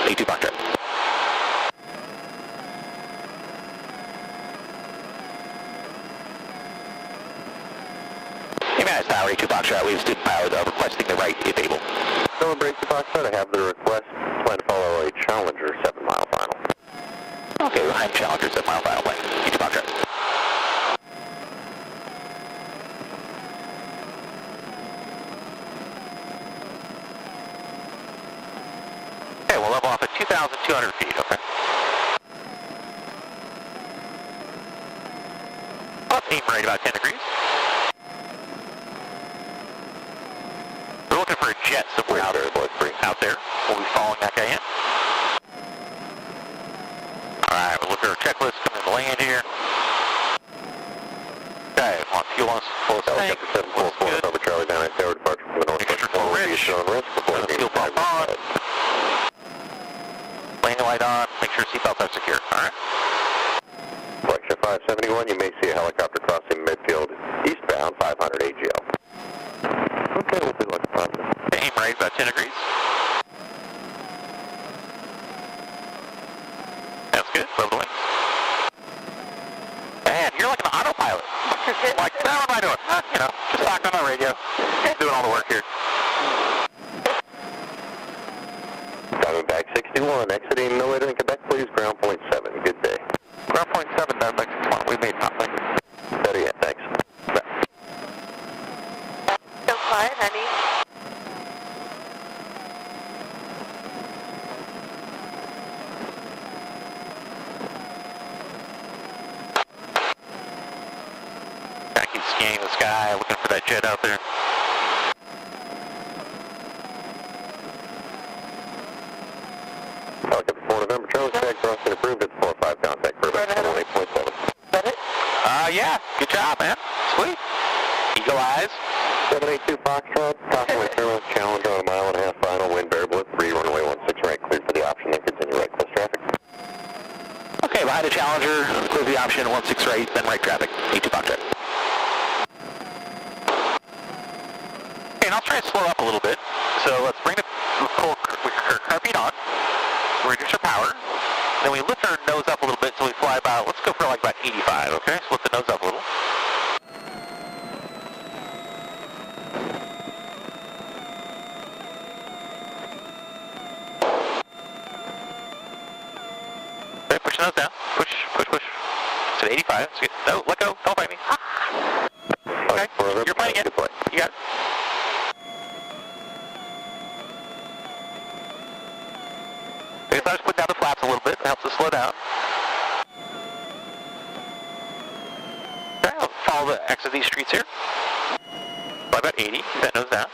Speaker 1: 82 Foxtrot. Hey man, it's Tower 82 Foxtrot. We have student pilot requesting the right if able.
Speaker 2: So, Brady 82 Foxtrot, I have the request. Plan to follow a Challenger 7 mile final.
Speaker 1: Okay, behind Challenger 7 mile final plane. 82 Foxtrot. Okay, we'll level off at 2,200 feet, okay? Aim right about 10 degrees. We're looking for a jet somewhere out there. Out there. We'll be following that guy in. Alright, we'll look at our checklist, coming to land here. Okay, on fuel on full tank.
Speaker 2: Helicopter 744, Papa Charlie, Van Nuys Tower, departure from the northwest corner. On risk before the
Speaker 1: Fuel pump on. Landing light on. Make sure seatbelts are secure. Alright.
Speaker 2: Flexion 571, you may see a helicopter crossing midfield eastbound 500 AGL.
Speaker 7: Okay, we'll do like a positive.
Speaker 1: Aim right about 10 degrees. That's good. Level the wings. Man, you're like an autopilot. Like, now what am I doing? You know, just talking on the radio. Doing all the work here.
Speaker 2: Diamondback 61, exiting no later than Quebec, please. Ground point 7. Good day.
Speaker 3: Ground point 7, Diamondback 61. We made nothing.
Speaker 2: Better yet, thanks.
Speaker 6: Still quiet, honey.
Speaker 1: the sky, looking for that jet out there.
Speaker 2: Falcon 4 November, Charlie, tag crossing approved at 4-5 contact for about 8.7.
Speaker 8: That it?
Speaker 1: Yeah, good job, man. Sweet. Eagle eyes.
Speaker 2: 782 Foxtrot, talking with Fairmount Challenger on a 1.5 mile final, wind variable at 3, runway 16 right, cleared for the option, then continue right, close traffic.
Speaker 1: Okay, behind the Challenger, clear the option, 16 right, then right traffic, 82 Foxtrot. Okay, and I'll try to slow up a little bit. So let's bring the carpet on, reduce our power, then we lift our nose up a little bit so we fly about, let's go for like about 85, okay? So lift the nose up a little. Okay, push the nose down. Push. It's at 85. It's good. No, let go. Don't fight me. Okay, you're playing again. You got it. Okay, so I just put down the flaps a little bit. It helps us slow down. Okay, I'll follow the X of these streets here. Fly about 80. Keep that nose down.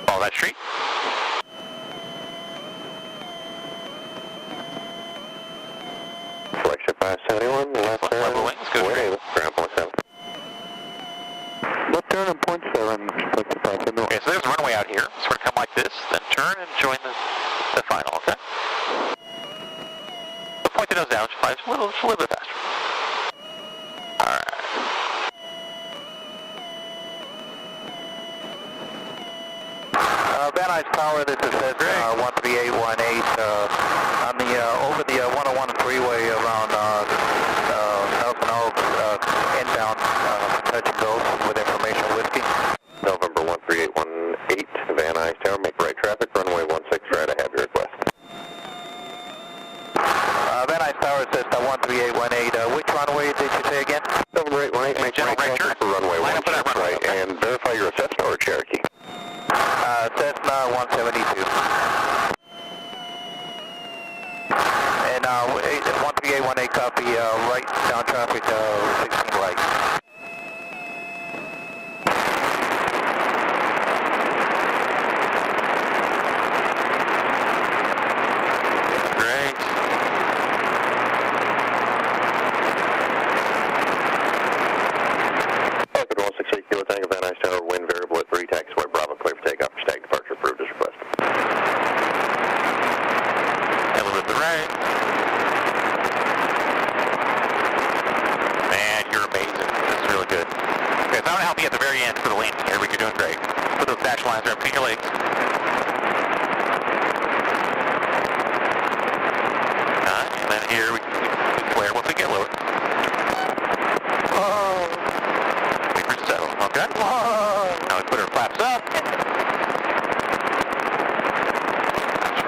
Speaker 1: Follow that street.
Speaker 2: Flagship 571, left turn,
Speaker 1: Level wings, go straight.
Speaker 2: ground point 7.
Speaker 4: Left turn and point 7.
Speaker 1: Okay, so there's a runway out here. So we're going to come like this, then turn and join the final, okay? So point the nose down, just fly just a little bit faster. Alright.
Speaker 3: Van Nuys Tower, this is Cessna 13818 on the over the 101 freeway around Nelson Oaks, inbound touch and go with information whiskey.
Speaker 2: November 13818, Van Nuys Tower, make right traffic, runway 16 right, I have your request.
Speaker 3: Van Nuys Tower, Cessna 13818, which runway did you say again?
Speaker 2: November 818, make right traffic for runway 16 right, and verify your Cessna or Cherokee.
Speaker 3: Cessna 172. And 13818 copy, right down traffic, 16 right.
Speaker 1: Great.
Speaker 2: Falcon 168 Kilo Tango, Van Nuys Tower, wind variable at 3, taxiway Bravo, clear for takeoff, stag departure approved as requested.
Speaker 1: And we'll lift the right. Man, you're amazing. This is really good. Okay, so I'm going to help you at the very end for the landing here, but you're doing great. Put those dash lines right between your legs. And then here we flare once we get lower. Wait for it to settle, okay? Now we put our flaps up.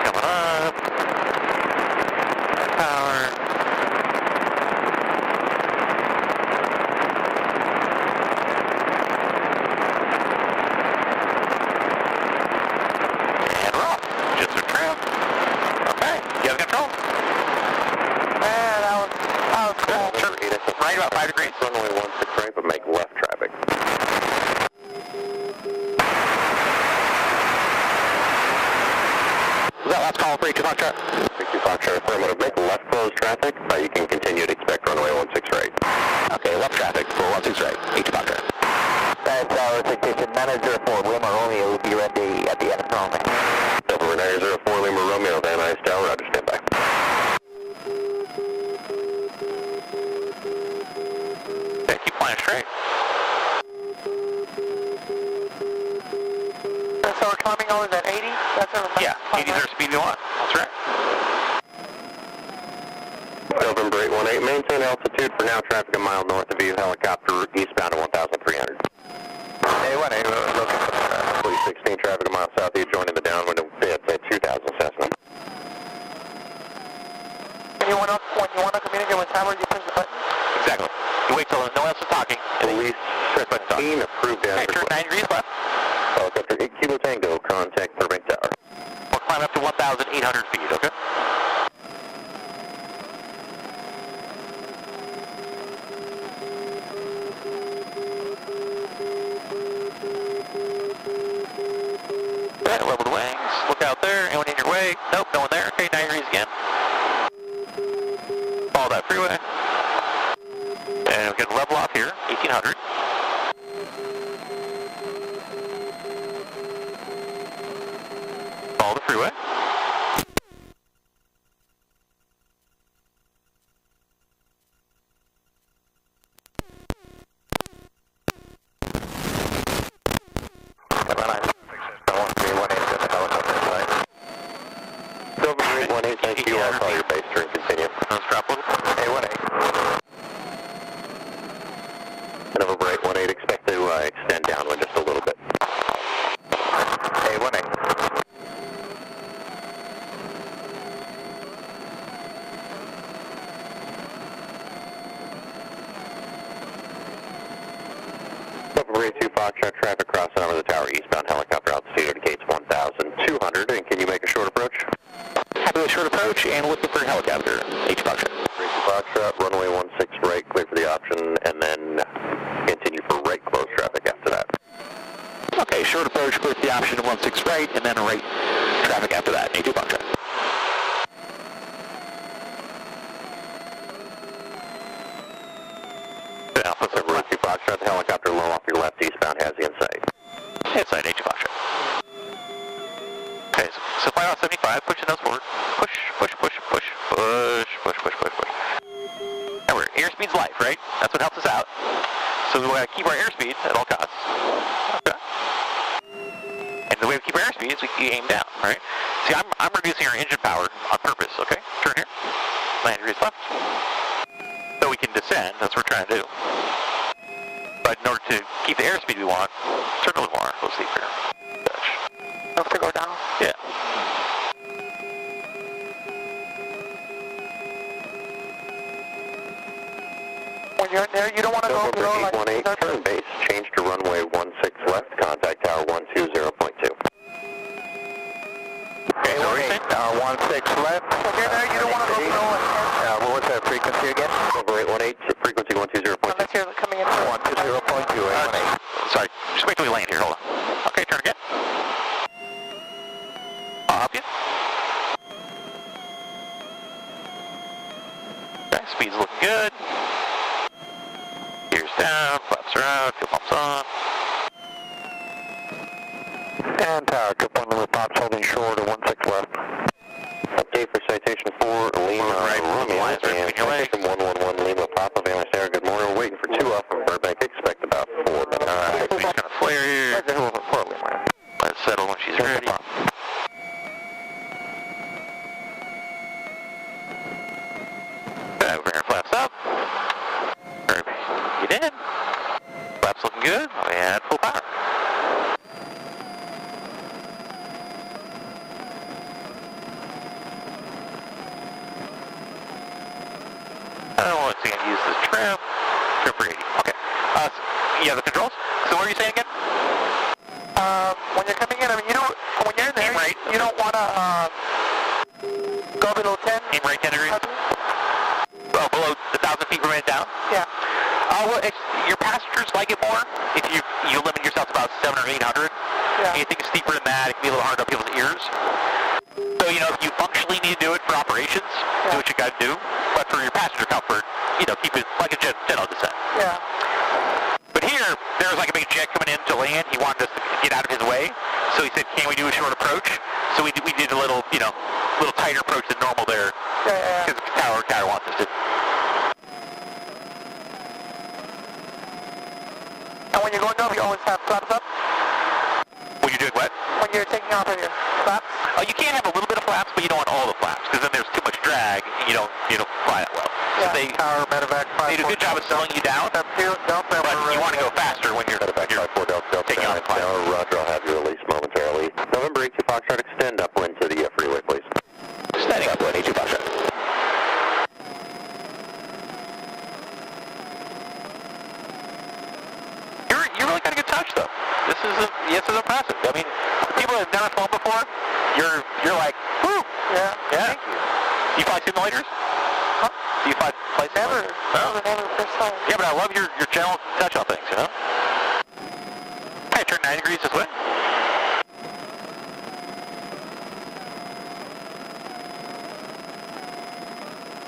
Speaker 1: Coming up. Power. And we're off. Jets are trim. Okay, you have control.
Speaker 8: Man, that was cool.
Speaker 1: Sure. Right about 5 degrees.
Speaker 2: Runway 16 right, but make left traffic.
Speaker 1: Was that last call for 82 Foxtrot?
Speaker 2: 62 Foxtrot, affirmative, make left close traffic, you can continue to expect runway 16 right.
Speaker 1: Okay, left traffic for 16 right. 82 Foxtrot.
Speaker 3: That's our expectation. 904 Lima Romeo will be ready at the end of the runway.
Speaker 2: Over 904 Lima Romeo, Van Nuys Tower, roger, stand by.
Speaker 1: Okay, keep flying straight.
Speaker 8: So we're climbing always at 80? That's our
Speaker 1: Yeah, 80 is our speed you want. That's right.
Speaker 2: November 818, maintain altitude for now, traffic a mile north of you, helicopter eastbound at 1,300.
Speaker 3: A18, looking for the
Speaker 2: Police 16, traffic a mile south of you, joining the downwind at 2,000 Cessna.
Speaker 8: Anyone else, when you want to communicate with Tower, you push the button?
Speaker 1: Exactly. You wait till no one else is talking.
Speaker 2: Police 16, approved down.
Speaker 1: Okay, turn 9 degrees left.
Speaker 2: Helicopter 8 Kilo Tango, contact Burbank Tower.
Speaker 1: We'll climb up to 1,800 feet, okay? freeway. And we can level off here, 1800. Follow the freeway.
Speaker 3: Thank you. I'll call your base turn, continue.
Speaker 1: Let's drop a little.
Speaker 3: A18. November 818, expect to extend downwind just a little bit. A18. November 82, Foxtrot, traffic crossing over the tower eastbound, helicopter altitude indicates 1,200, and can you make a short approach?
Speaker 1: Happy with short approach and looking for a helicopter. H Foxtrot.
Speaker 3: Foxtrot, runway 16 right, clear for the option, and then continue for right close traffic after that.
Speaker 1: Okay, short approach, clear for the option, 16 right, and then right traffic after that. H2 Foxtrot.
Speaker 3: Alpha, November 82, Foxtrot, the helicopter low off your left eastbound has the insight.
Speaker 1: Inside H2 Foxtrot. Okay, so fly off 75, push the nose forward. Push, push, push, push, push, push, push, push, push. Remember, airspeed's life, right? That's what helps us out. So we want to keep our airspeed at all costs. Okay. And the way we keep our airspeed is we aim down, right? See, I'm reducing our engine power on purpose, okay? Turn here. Land degrees left. So we can descend, that's what we're trying to do. But in order to keep the airspeed we want, turn a little more. Let's see here.
Speaker 8: Have to go down.
Speaker 1: Yeah.
Speaker 8: When you're in there, you don't want to go below like
Speaker 3: 818, turn base, change to runway 16 left, contact tower 120.2.
Speaker 1: Okay, what were you saying?
Speaker 3: Tower 16 left.
Speaker 8: When you're there, you don't want to go below like
Speaker 3: What was that frequency again? Over 818, frequency 120.2.
Speaker 8: unless you're coming in for
Speaker 3: 120.2, 818.
Speaker 1: Sorry, just wait till we land here, hold on. Okay, turn again. I'll help you. Okay, speed's looking good. Gears down, flaps are out, fuel pumps on.
Speaker 7: And tower, good point number pops holding short at 16 left.
Speaker 3: Update for citation 4, Lima,
Speaker 1: right,
Speaker 3: Romeo,
Speaker 1: lines are
Speaker 3: and
Speaker 1: between your legs.
Speaker 3: citation 111, Lima, Papa, Van Sarah, good morning. We're waiting for 2 off from Burbank, expect about 4 minutes.
Speaker 1: Alright, so he's gonna flare here. Let's settle when she's ready. Okay, bring her flaps up. Get in. Flaps looking good. We had full power. Let's see, use this trim. Trim for 80. Okay. You have the controls? So what are you saying again?
Speaker 8: when you're coming in, I mean, you don't, when you're in there,
Speaker 1: right.
Speaker 8: you don't want to go below 10.
Speaker 1: Aim right 10 degrees? Oh, below 1,000 feet per minute down?
Speaker 8: Yeah.
Speaker 1: Well, your passengers like it more if you limit yourself to about 700 or 800.
Speaker 8: Yeah.
Speaker 1: Anything steeper than that, it can be a little hard on people's ears. So, you know, if you functionally need to do it for operations, do what you got to do. But for your passenger comfort, you know, keep it like a gentle descent.
Speaker 8: Yeah.
Speaker 1: But here, there was like a big jet coming in to land. He wanted us to get out of his way. So he said, can we do a short approach? So we did a little, you know, little tighter approach than normal there.
Speaker 8: Yeah.
Speaker 1: Because the tower wants us to.
Speaker 8: And when you're going up, you always have flaps up?
Speaker 1: When you're doing what?
Speaker 8: When you're taking off of your flaps?
Speaker 1: Oh, you can have a little bit of flaps, but you don't want all the flaps, because then there's too much drag, and you don't fly that well.
Speaker 8: Yeah.
Speaker 1: So they do a good job of slowing you down, but you want to go faster when you're taking off the flaps.
Speaker 3: Roger, I'll have you release momentarily. November 82 Foxtrot, extend upwind to the freeway, please.
Speaker 1: Standing upwind, 82 Foxtrot. You really got a good touch, though. This is impressive. I mean, people that have never flown before, you're like, whoo!
Speaker 8: Yeah.
Speaker 1: Yeah. Do you fly simulators?
Speaker 8: Huh?
Speaker 1: Do you fly
Speaker 8: Never.
Speaker 1: simulators?
Speaker 8: Never. First time.
Speaker 1: Yeah, but I love your general touch on things, you know? Okay, turn 90 degrees this way.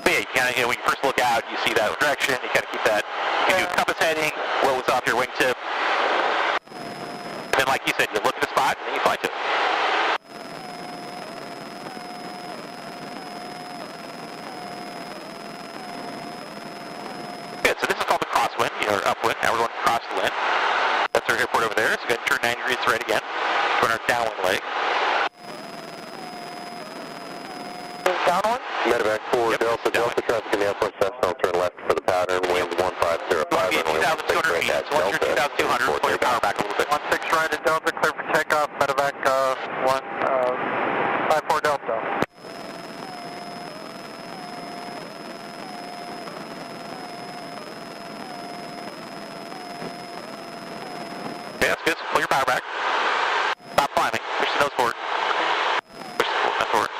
Speaker 1: But yeah, you kinda, when you first look out, direction. You got to keep that. You can do compass heading, what was off your wingtip. Then, like you said, you look at the spot and then you fly to it. Good. So this is called the crosswind, or upwind. Now we're going across the wind. That's our airport over there. So go ahead and turn 90 degrees right again. We're on our downwind leg.
Speaker 8: Downwind?
Speaker 2: Medevac 4 Delta, Delta traffic in the airport, Cessna, turn left for the pattern, wind 1505, runway 16 right at Delta.
Speaker 1: 2,200, pull your power back a little bit.
Speaker 7: 16 right at Delta, clear for takeoff, Medevac 54 Delta.
Speaker 1: Okay, that's good. So pull your power back. Stop climbing. Push the nose forward. Push the nose forward.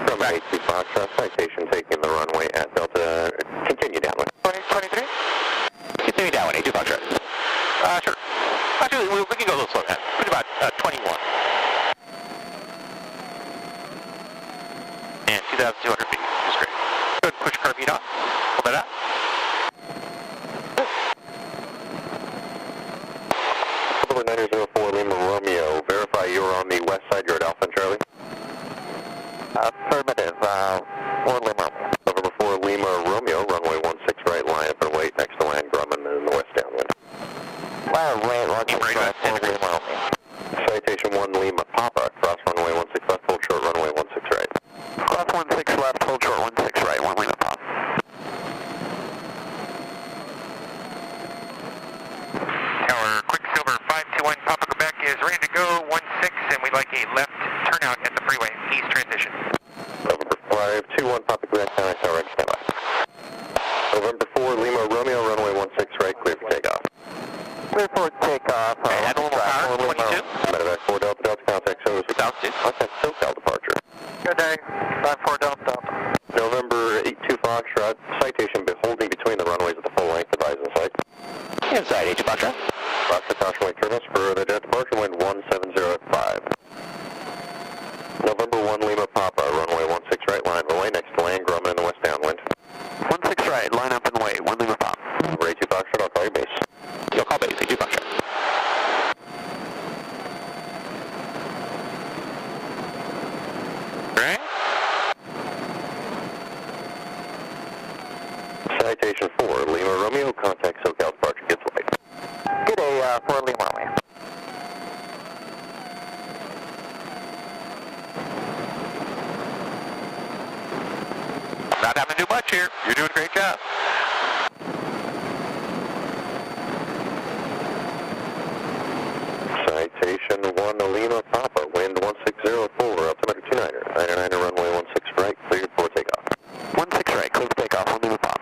Speaker 2: From 82 Foxtrot, citation taking the runway at Delta. Continue downwind.
Speaker 8: 23?
Speaker 1: Continue downwind, 82 Foxtrot. Sure. Actually, we can go a little slow now. Put about 21. And 2,200 feet, which is great. Good. Push car beat off. Pull that out.
Speaker 2: Number 904 Lima Romeo, verify you are on the west side, you're at Alpha and Charlie.
Speaker 7: Affirmative, 4 Lima.
Speaker 2: November 4 Lima Romeo, runway 16 right, line up and wait next to land Grumman in the west downwind.
Speaker 7: Wait, Roger,
Speaker 1: Right,
Speaker 7: 4 Lima Romeo.
Speaker 2: Citation 1 Lima Papa, cross runway 16 left, hold short runway 16 right.
Speaker 7: Cross 16 left, hold short 16 right, 1 Lima Pop.
Speaker 9: Tower Quicksilver 521 Papa Quebec is ready to go 16, and we'd like a left turnout at the freeway, east transition.
Speaker 2: November 521 Papa Quebec, Tower ready to stand by. November 4 Lima Romeo, runway 16 right, clear for takeoff.
Speaker 7: Clear for takeoff.
Speaker 1: Add a little power, 22.
Speaker 2: Medevac 4 Delta, Delta contact service.
Speaker 1: Altitude.
Speaker 2: Contact SoCal departure.
Speaker 7: Good day, 54 Delta.
Speaker 2: November 82 Foxtrot, citation holding between the runways at the full length, advising site.
Speaker 1: Inside, 82 Foxtrot.
Speaker 2: Foxtrot caution wing turbulence for the jet departure, wind 1705. November 1 Lima Papa, runway 16 right, line of away next to land Grumman in the west downwind.
Speaker 7: 16 right, line up and wait, 1 Lima Pop.
Speaker 2: Number 82 Foxtrot, I'll call your base.
Speaker 1: You'll call base, 82 Foxtrot. Right.
Speaker 2: Citation 4 Lima Romeo, contact SoCal departure, gets light.
Speaker 7: Good day, 4 Lima Romeo.
Speaker 1: Not having to do much here. You're doing a great job.
Speaker 2: Citation 1 Lima Papa, wind 1604, altimeter 29er, 99er runway 16 right, cleared for takeoff.
Speaker 7: 16 right, clear for takeoff, 1 Lima Pop.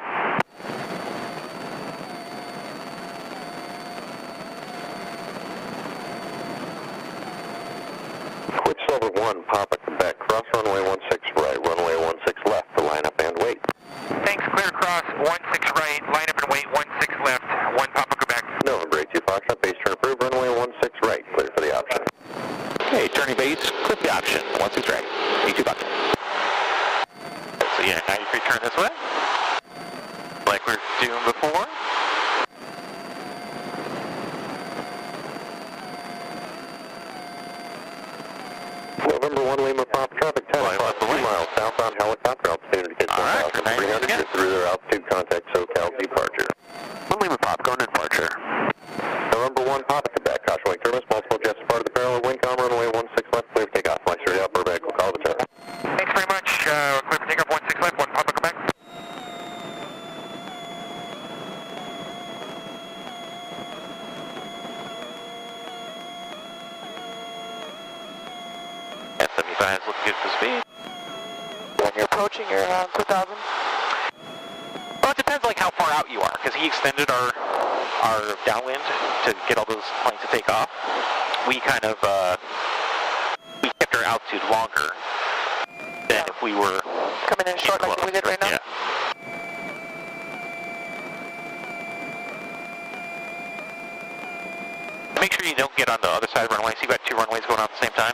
Speaker 2: Quicksilver 1 Papa Quebec, cross runway 16 right, runway 16 left, to line up and wait.
Speaker 9: Thanks, clear cross 16 right, line up and wait 16 left, 1 Papa Quebec.
Speaker 2: November 82 Foxtrot, base turn approved, runway 16 right, clear for the option.
Speaker 1: Okay, turning base, clip the option, 16 right, 82 Foxtrot. So yeah, 90 degree turn this way, like we're doing before.
Speaker 2: November 1 Lima Pop, traffic 10 o'clock, 2 miles southbound helicopter, altitude indicates 1,300, through their altitude, contact SoCal departure.
Speaker 7: 1 Lima Pop, going to departure.
Speaker 2: November 1 Papa Quebec, caution wing turbulence, multiple jets part of the parallel wind calm, runway 16 left, clear for takeoff, flight straight out, Burbank, we'll call the turn.
Speaker 9: Thanks very much, clear for takeoff 16 left, 1 Papa Quebec.
Speaker 1: S75 is looking good for speed.
Speaker 8: When you're approaching, you're around 2,000.
Speaker 1: Well, it depends like how far out you are, because he extended our downwind to get all those planes to take off. We kind of we kept our altitude longer than if we were
Speaker 8: Coming in short like we did right now?
Speaker 1: Yeah. Make sure you don't get on the other side of the runway. So you've got 2 runways going on at the same time.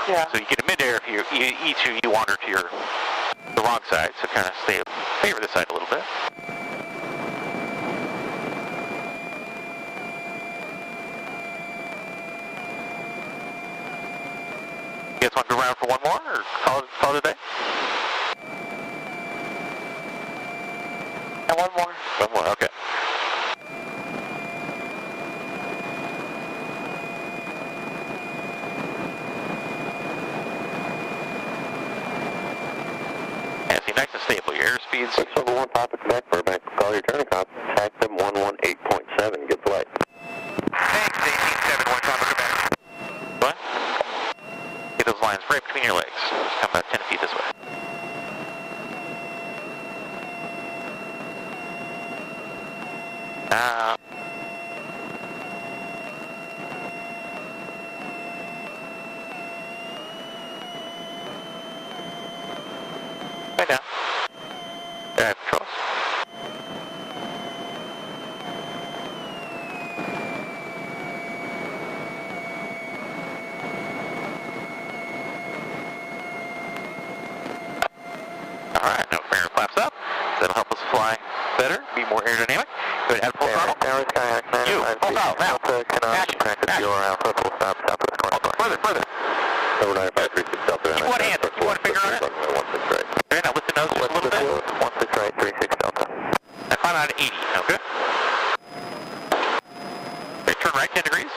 Speaker 8: Yeah.
Speaker 1: So you get a midair if each of you wander to the wrong side. So kind of favor this side a little bit. Want to go around for one more, or call it a day?
Speaker 8: And one more.
Speaker 1: One more, okay. Yeah, see, nice and stable. Your airspeeds.
Speaker 2: 671 Papa Quebec, Burbank. Call your turn, contact them 118.7. Good flight.
Speaker 9: Thanks, 1871 Papa Quebec.
Speaker 1: What? Get those lines right between your legs. Just come about 10 feet this way. Right down. There, I have controls. Alright, now fire flaps up. That'll help us fly better, be more aerodynamic. Go ahead, add full throttle. You, full throttle, now. Action, action. Further.
Speaker 2: Over 9536 Delta.
Speaker 1: Keep one hand, keep one finger on it.
Speaker 2: 16 right.
Speaker 1: Okay, now lift the nose just a little bit.
Speaker 2: 16 right, 36 Delta.
Speaker 1: And find out at 80, okay? Okay, turn right 10 degrees.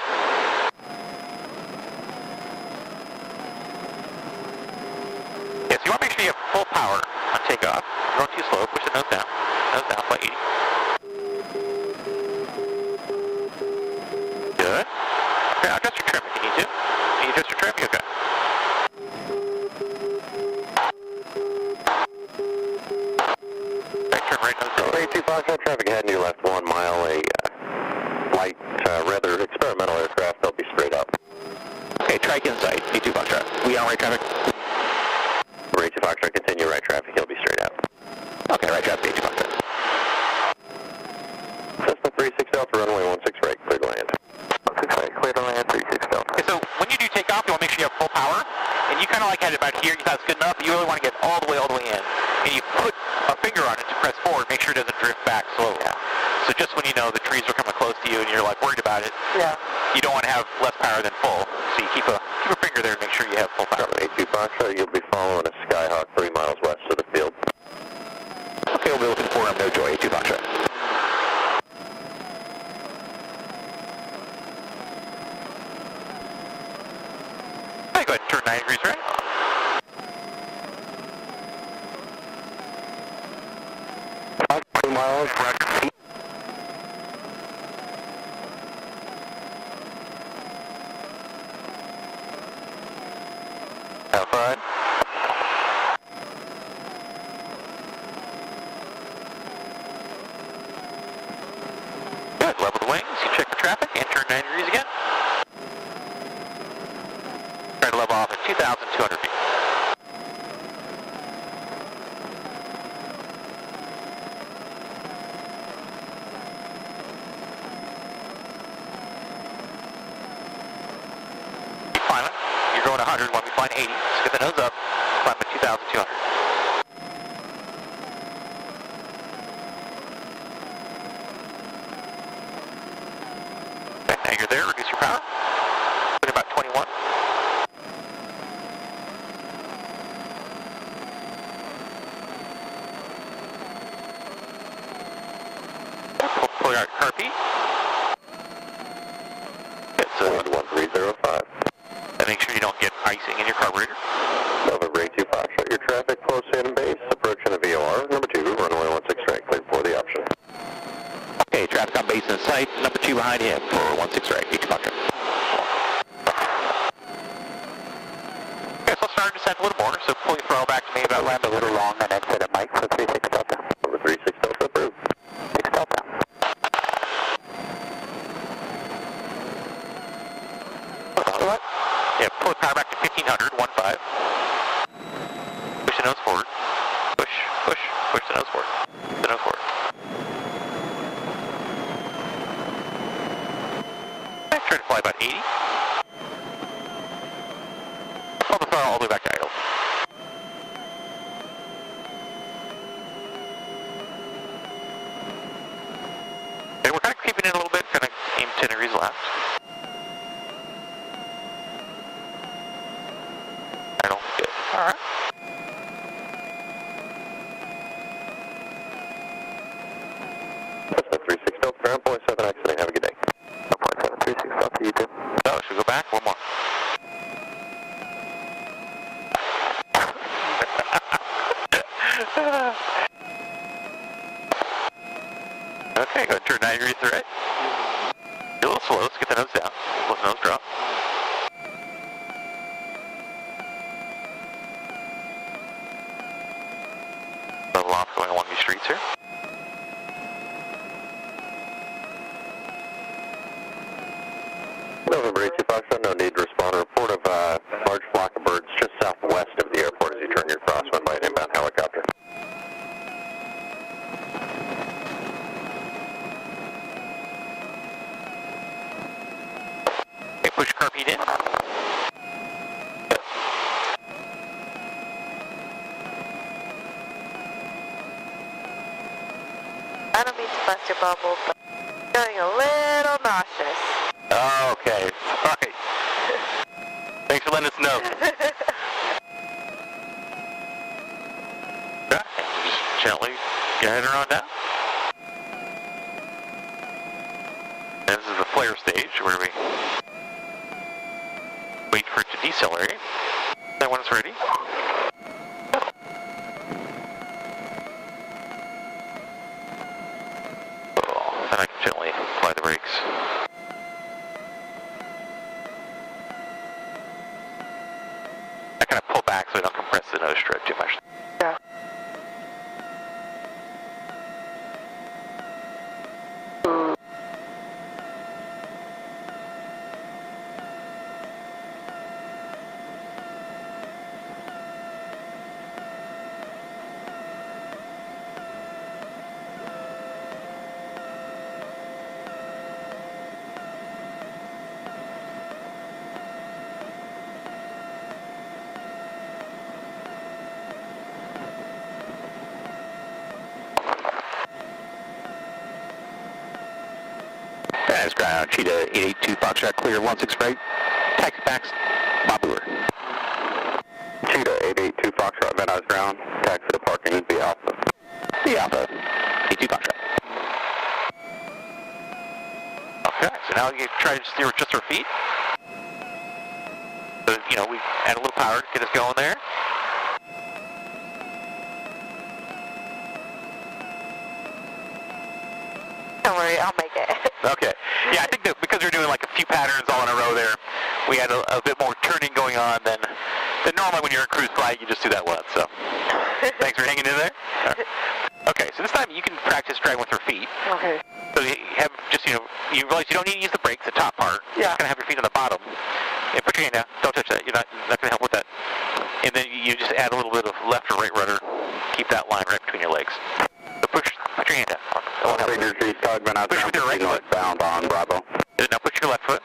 Speaker 1: Yes, you want to make sure you have full power on takeoff. You're going too slow, push the nose down. Nose down, fly 80. Good. Okay, I'll adjust your trim if you need to. Can you adjust your trim? You okay? Okay, turn right nose down.
Speaker 2: 82 Foxtrot traffic ahead, new left 1 mile, a light, rather experimental aircraft, they'll be straight up.
Speaker 1: Okay, trike inside, 82 Foxtrot. We on right traffic?
Speaker 2: 82 Foxtrot, continue right traffic, he'll be straight out.
Speaker 1: Okay, right traffic, 82 Foxtrot.
Speaker 2: Cessna 36 Delta, runway 16 right, clear to land. 16 right, clear to land, 36 Delta.
Speaker 1: Okay, so when you do take off, you want to make sure you have full power. And you kind of like had it about here, you thought it's good enough, but you really want to get all the way in. And you put a finger on it to press forward, make sure it doesn't drift back slowly.
Speaker 8: Yeah.
Speaker 1: So just when you know the trees are coming close to you and you're like worried about it,
Speaker 8: Yeah.
Speaker 1: you don't want to have less power than full. So you keep a finger there and make sure you have full power.
Speaker 2: 82 Foxtrot, you'll be following a Skyhawk 3 miles west of the field.
Speaker 1: Okay, we'll be looking for him, no joy, 82 Foxtrot. Okay, go ahead and turn 90 degrees right.
Speaker 2: Fox 2 miles,
Speaker 9: Roger.
Speaker 2: outside.
Speaker 1: Good, level the wings, you check the traffic, and turn 90 degrees again. Try to level off at 2,200 feet. Keep climbing. You're going 100, want me to flying 80. Just get the nose up, climb at 2,200. Okay, now you're there, reduce your power. Put in about 21. Pull out your carb. It's
Speaker 2: 1305.
Speaker 1: and make sure you don't get icing in your carburetor.
Speaker 2: November 82 Foxtrot, your traffic close in base, approaching a VOR. Number 2, runway 16 right, clear for the option.
Speaker 1: Okay, traffic on base in sight. Number 2 behind him for 16 right, 82 Foxtrot. Okay, so I'll start to descend a little more, so pull your throttle back to me about land a little long and exit at Mike for 36 Delta.
Speaker 2: Number 36 Delta approved.
Speaker 1: 6 Delta. What? Yeah, pull the power back to 1500, 1.5. Push the nose forward. Push the nose forward. The nose forward. Okay, try to fly about 80. Pull the throttle all the way back to idle. And we're kind of creeping in a little bit, kind of aim 10 degrees left.
Speaker 6: Alright.
Speaker 2: That's 36 Delta, ground point 7 exiting. Have a good day.
Speaker 7: 1.736 Delta, you too.
Speaker 1: Oh, should we go back? One more. Okay, go turn 90 degrees to the right. Be a little slow, let's get the nose down. Let the nose drop. Level off going along these streets here.
Speaker 2: November 82 Foxtrot, no need to respond. A report of a large flock of birds just southwest of the airport as you turn your crosswind by an inbound helicopter.
Speaker 1: Okay, push carpet in.
Speaker 6: I don't mean to bust your bubble, but I'm feeling a little nauseous.
Speaker 1: Okay, alright. Thanks for letting us know. Yeah, just gently guide her on down. And this is the flare stage where we wait for it to decelerate. Then when it's ready, then I can gently apply the brakes. I kind of pull back so I don't compress the nose strip too much.
Speaker 8: Yeah.
Speaker 1: That's ground, Cheetah 882 Foxtrot, clear 16 right. Taxi backs, Babur.
Speaker 2: Cheetah 882 Foxtrot, Van Nuys ground. Taxi to parking, be Alpha.
Speaker 1: The Alpha, 82 Foxtrot. Okay, so now you try to steer with just our feet. So, you know, we add a little power to get us going there.
Speaker 6: Don't worry, I'll make it.
Speaker 1: Okay. Yeah, I think that because we're doing like a few patterns all in a row there, we had a bit more turning going on than normally when you're in cruise flight, you just do that once, so. Thanks for hanging in there. Right. Okay, so this time you can practice driving with your feet.
Speaker 8: Okay.
Speaker 1: So you have just, you realize you don't need to use the brakes, the top part.
Speaker 8: Yeah.
Speaker 1: You're just going to have your feet on the bottom. And put your hand down. Don't touch that. You're not going to help with that. And then you just add a little bit of left or right rudder. Keep that line right between your legs. So put your hand down. Push with your right foot.
Speaker 2: Bound on Bravo.
Speaker 1: Now push your left foot.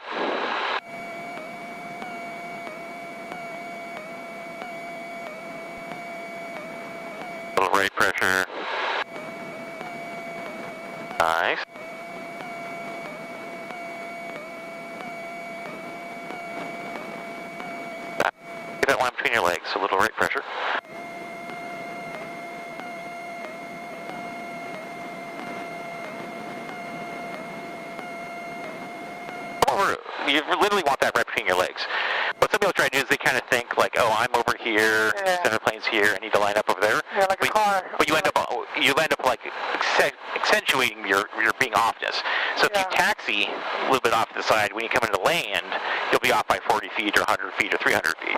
Speaker 1: A little right pressure. Nice. Get that line between your legs, a little right pressure. You literally want that right between your legs. What some people try to do is they kind of think like, oh, I'm over here, center plane's here, I need to line up over there.
Speaker 8: Yeah, like a car.
Speaker 1: But you end up like accentuating your being offness. So if you taxi a little bit off to the side, when you come into land, you'll be off by 40 feet or 100 feet or 300 feet.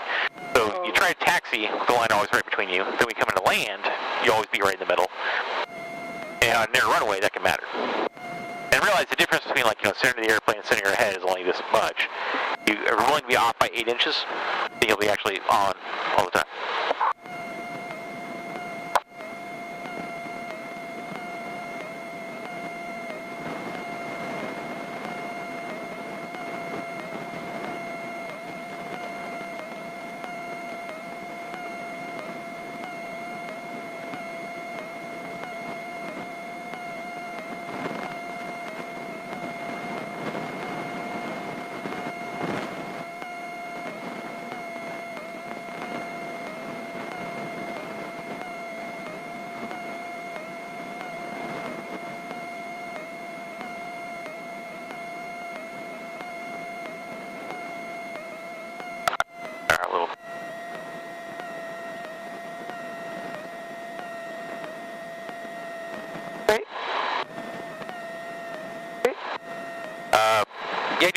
Speaker 1: So you try to taxi with the line always right between you. Then when you come into land, you'll always be right in the middle. And on a narrow runway, that can matter. And realize the difference between, like, center of the airplane and center of your head is only this much. You are willing to be off by 8 inches, then you'll be actually on all the time.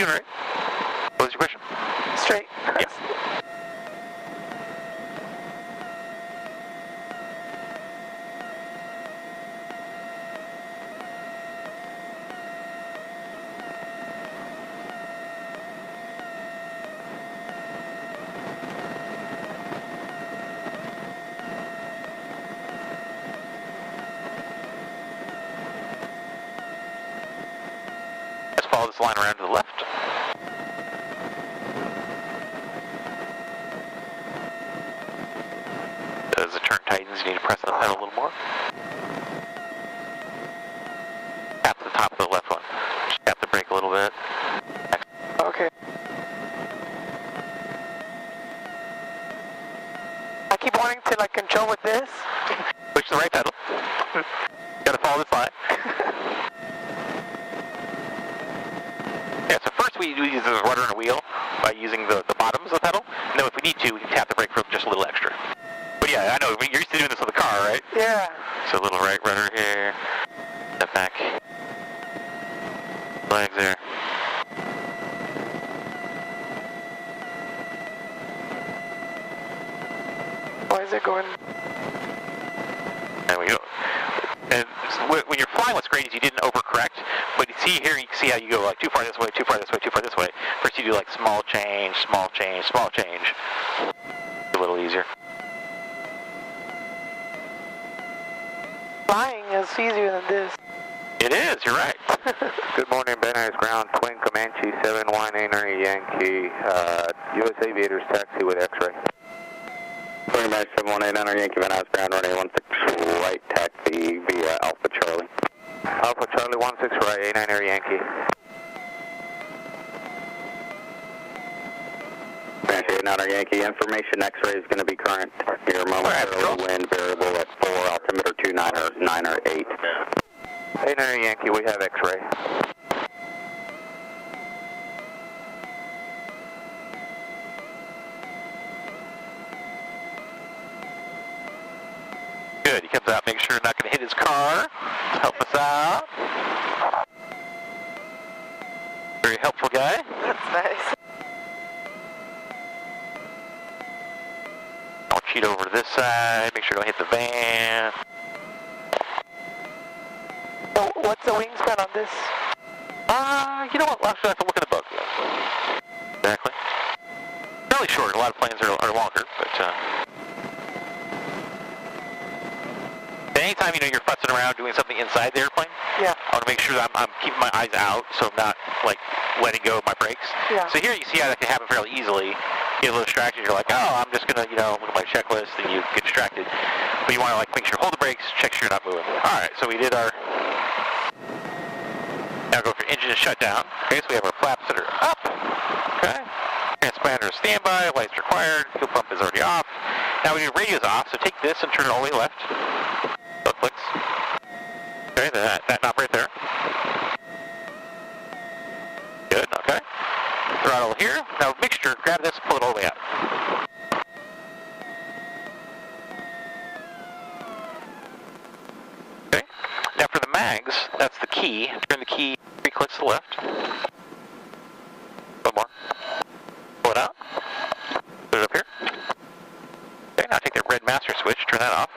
Speaker 1: doing right. What was your question?
Speaker 8: Straight.
Speaker 1: Yes. Let's follow this line around to the left. As the turn tightens, you need to press the pedal a little more. Tap the top of the left one. Just tap the brake a little bit.
Speaker 8: Okay. I keep wanting to like control with this.
Speaker 1: Push the right pedal. Gotta follow this line. Yeah, so first we use the rudder and a wheel by using the bottoms of the pedal. And then if we need to, we can tap the brake for just a little extra. But yeah, I know, you're used to doing this with the car, right?
Speaker 8: Yeah.
Speaker 1: So a little right rudder here. Step back. Legs there.
Speaker 8: Why is it going?
Speaker 1: There we go. And when you're flying, what's great is you didn't overcorrect. But you see here, you can see how you go like too far this way, too far this way, too far this way. First you do like small change, small change, small change. A little easier.
Speaker 8: Flying is easier than this.
Speaker 1: It is, you're right.
Speaker 3: Good morning, Ben Ice Ground, Twin Comanche 719 Yankee, U.S. Aviators taxi with X-ray.
Speaker 2: Twin Comanche 719 Yankee, Van Nuys Ground, running 16 right, taxi via Alpha Charlie.
Speaker 3: Alpha Charlie 16 right, 89 Yankee.
Speaker 2: Comanche 89 Yankee, information X-ray is going to be current. Your momentarily wind variable at 4, altimeter 298.
Speaker 3: 89 Yankee, we have X-ray.
Speaker 1: Good, he comes out, make sure you're not going to hit his car. Help us out. Very helpful guy.
Speaker 8: That's nice.
Speaker 1: I'll cheat over to this side, make sure you don't hit the van.
Speaker 8: So what's the wingspan on this?
Speaker 1: You know what, I'll have to look at the book. Exactly. Fairly short, a lot of planes are longer, but anytime you're futzing around doing something inside the airplane,
Speaker 8: Yeah.
Speaker 1: I want to make sure that I'm keeping my eyes out, so I'm not like letting go of my brakes.
Speaker 8: Yeah.
Speaker 1: So here you see how that can happen fairly easily. You get a little distracted, you're like, oh, I'm just gonna, look at my checklist, and you get distracted. But you want to make sure hold the brakes, check sure you're not moving. All right, so we did our. Now go for engine shutdown. Okay, so we have our flaps that are up. Okay. Transponder standby, lights required, fuel pump is already off. Now we do radio's off, so take this and turn it all the way left. So it clicks. Okay, that knob right there. Good, okay. Throttle here. Now mixture, grab this, pull it all the way out. Okay. Now for the mags, that's the key. Turn the key 3 clicks to the left. One more. Pull it out. Put it up here. Okay, now take that red master switch, turn that off.